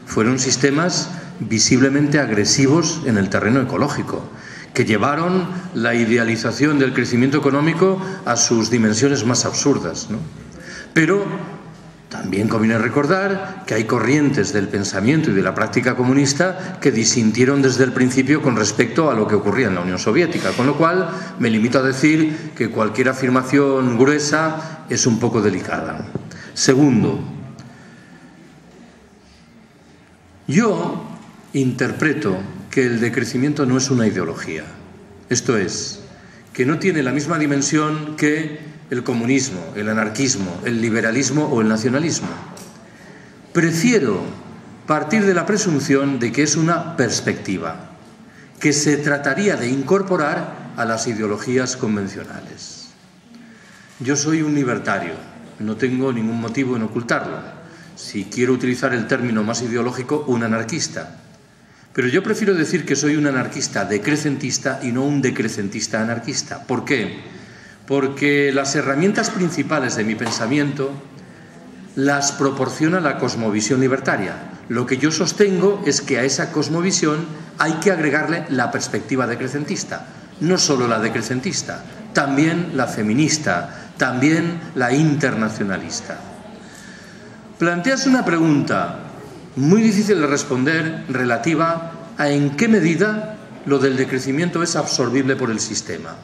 Fueron sistemas visiblemente agresivos en el terreno ecológico, que llevaron la idealización del crecimiento económico a sus dimensiones más absurdas, ¿no? Pero también conviene recordar que hay corrientes del pensamiento y de la práctica comunista que disintieron desde el principio con respecto a lo que ocurría en la Unión Soviética, con lo cual me limito a decir que cualquier afirmación gruesa es un poco delicada. Segundo, yo interpreto que el decrecimiento no es una ideología. Esto es, que no tiene la misma dimensión que el comunismo, el anarquismo, el liberalismo o el nacionalismo. Prefiero partir de la presunción de que es una perspectiva, que se trataría de incorporar a las ideologías convencionales. Yo soy un libertario, no tengo ningún motivo en ocultarlo. Si quiero utilizar el término más ideológico, un anarquista. Pero yo prefiero decir que soy un anarquista decrecentista y no un decrecentista anarquista. ¿Por qué? Porque las herramientas principales de mi pensamiento las proporciona la cosmovisión libertaria. Lo que yo sostengo es que a esa cosmovisión hay que agregarle la perspectiva decrecentista. No solo la decrecentista, también la feminista, también la internacionalista. Planteas una pregunta muy difícil de responder relativa a en qué medida lo del decrecimiento es absorbible por el sistema.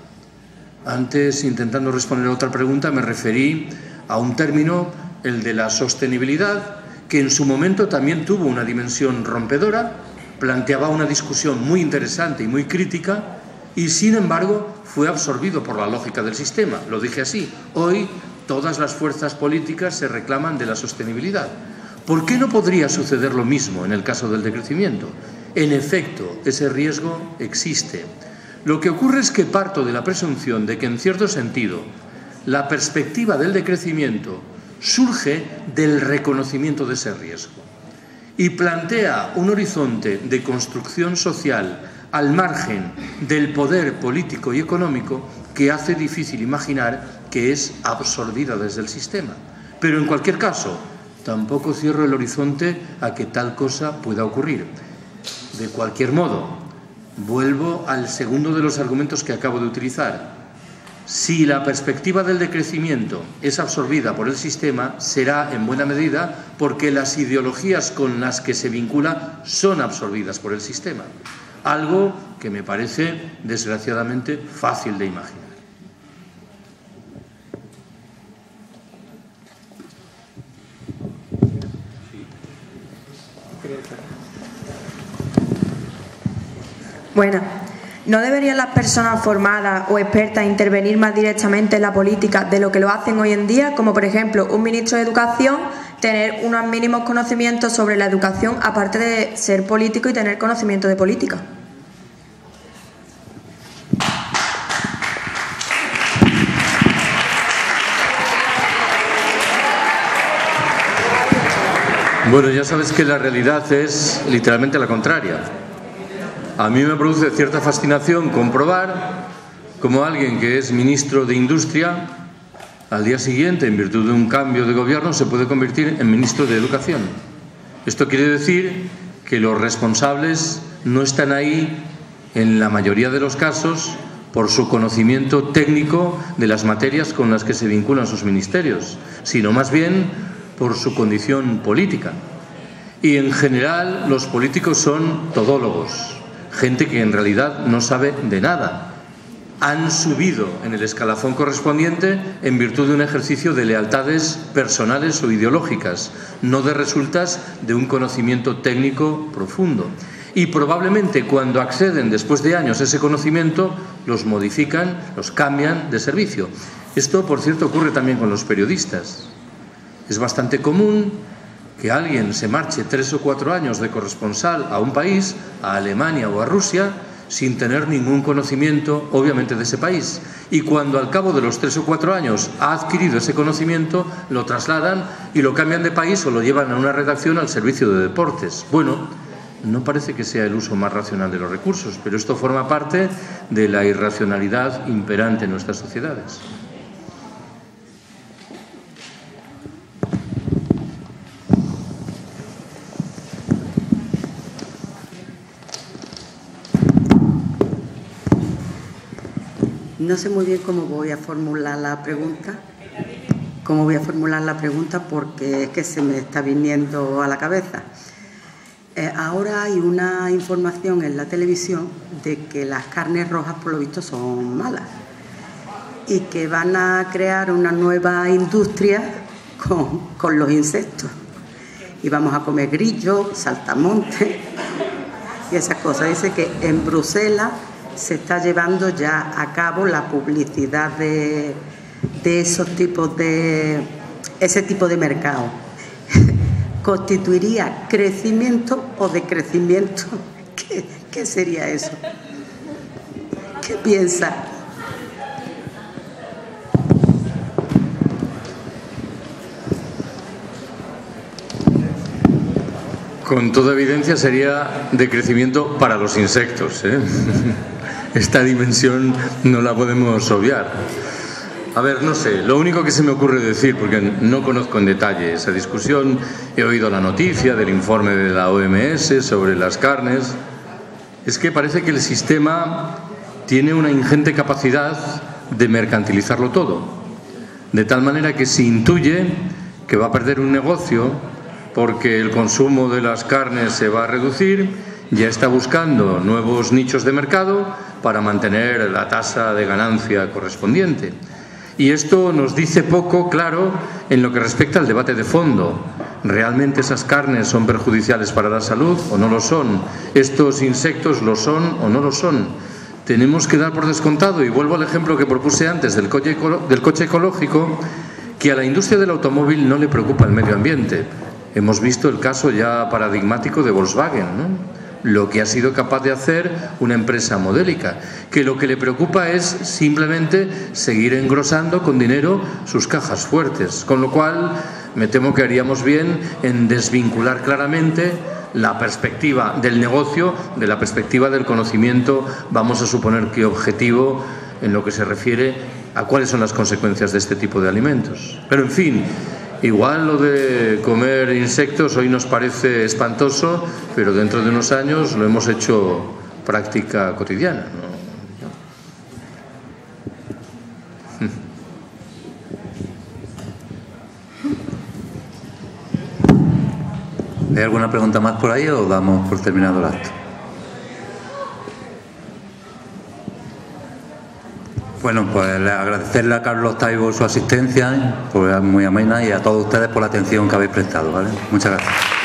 Antes, intentando responder a otra pregunta, me referí a un término, el de la sostenibilidad, que en su momento también tuvo una dimensión rompedora, planteaba una discusión muy interesante y muy crítica, y sin embargo fue absorbido por la lógica del sistema. Lo dije así. Hoy todas las fuerzas políticas se reclaman de la sostenibilidad. ¿Por qué no podría suceder lo mismo en el caso del decrecimiento? En efecto, ese riesgo existe. Lo que ocurre es que parto de la presunción de que, en cierto sentido, la perspectiva del decrecimiento surge del reconocimiento de ese riesgo y plantea un horizonte de construcción social al margen del poder político y económico que hace difícil imaginar que es absorbida desde el sistema. Pero, en cualquier caso, tampoco cierro el horizonte a que tal cosa pueda ocurrir. De cualquier modo, vuelvo al segundo de los argumentos que acabo de utilizar. Si la perspectiva del decrecimiento es absorbida por el sistema, será en buena medida porque las ideologías con las que se vincula son absorbidas por el sistema. Algo que me parece, desgraciadamente, fácil de imaginar. Bueno, ¿no deberían las personas formadas o expertas intervenir más directamente en la política de lo que lo hacen hoy en día? Como por ejemplo, un ministro de Educación tener unos mínimos conocimientos sobre la educación, aparte de ser político y tener conocimiento de política. Bueno, ya sabes que la realidad es literalmente la contraria. A mí me produce cierta fascinación comprobar cómo alguien que es ministro de Industria, al día siguiente, en virtud de un cambio de gobierno, se puede convertir en ministro de Educación. Esto quiere decir que los responsables no están ahí, en la mayoría de los casos, por su conocimiento técnico de las materias con las que se vinculan sus ministerios, sino más bien por su condición política. Y en general los políticos son todólogos, gente que en realidad no sabe de nada. Han subido en el escalafón correspondiente en virtud de un ejercicio de lealtades personales o ideológicas, no de resultas de un conocimiento técnico profundo. Y probablemente cuando acceden después de años a ese conocimiento, los modifican, los cambian de servicio. Esto, por cierto, ocurre también con los periodistas. Es bastante común que alguien se marche 3 o 4 años de corresponsal a un país, a Alemania o a Rusia, sin tener ningún conocimiento, obviamente, de ese país. Y cuando al cabo de los 3 o 4 años ha adquirido ese conocimiento, lo trasladan y lo cambian de país o lo llevan a una redacción al servicio de deportes. Bueno, no parece que sea el uso más racional de los recursos, pero esto forma parte de la irracionalidad imperante en nuestras sociedades. No sé muy bien cómo voy a formular la pregunta. Porque es que se me está viniendo a la cabeza. Ahora hay una información en la televisión de que las carnes rojas, por lo visto, son malas y que van a crear una nueva industria con los insectos. Y vamos a comer grillos, saltamontes y esas cosas. Dice que en Bruselas se está llevando ya a cabo la publicidad de ese tipo de mercado. ¿Constituiría crecimiento o decrecimiento? ¿Qué sería eso? ¿Qué piensa? Con toda evidencia sería decrecimiento para los insectos, ¿eh? Esta dimensión no la podemos obviar. A ver, no sé, lo único que se me ocurre decir, porque no conozco en detalle esa discusión, he oído la noticia del informe de la OMS sobre las carnes, es que parece que el sistema tiene una ingente capacidad de mercantilizarlo todo, de tal manera que se intuye que va a perder un negocio porque el consumo de las carnes se va a reducir, ya está buscando nuevos nichos de mercado para mantener la tasa de ganancia correspondiente. Y esto nos dice poco, claro, en lo que respecta al debate de fondo. ¿Realmente esas carnes son perjudiciales para la salud o no lo son? ¿Estos insectos lo son o no lo son? Tenemos que dar por descontado, y vuelvo al ejemplo que propuse antes del coche ecológico, que a la industria del automóvil no le preocupa el medio ambiente. Hemos visto el caso ya paradigmático de Volkswagen, ¿no? Lo que ha sido capaz de hacer una empresa modélica, que lo que le preocupa es simplemente seguir engrosando con dinero sus cajas fuertes, con lo cual me temo que haríamos bien en desvincular claramente la perspectiva del negocio de la perspectiva del conocimiento, vamos a suponer que objetivo, en lo que se refiere a cuáles son las consecuencias de este tipo de alimentos. Pero en fin, igual lo de comer insectos hoy nos parece espantoso, pero dentro de unos años lo hemos hecho práctica cotidiana, ¿no? ¿Hay alguna pregunta más por ahí o damos por terminado el acto? Bueno, pues agradecerle a Carlos Taibo su asistencia, pues muy amena, y a todos ustedes por la atención que habéis prestado, ¿vale? Muchas gracias.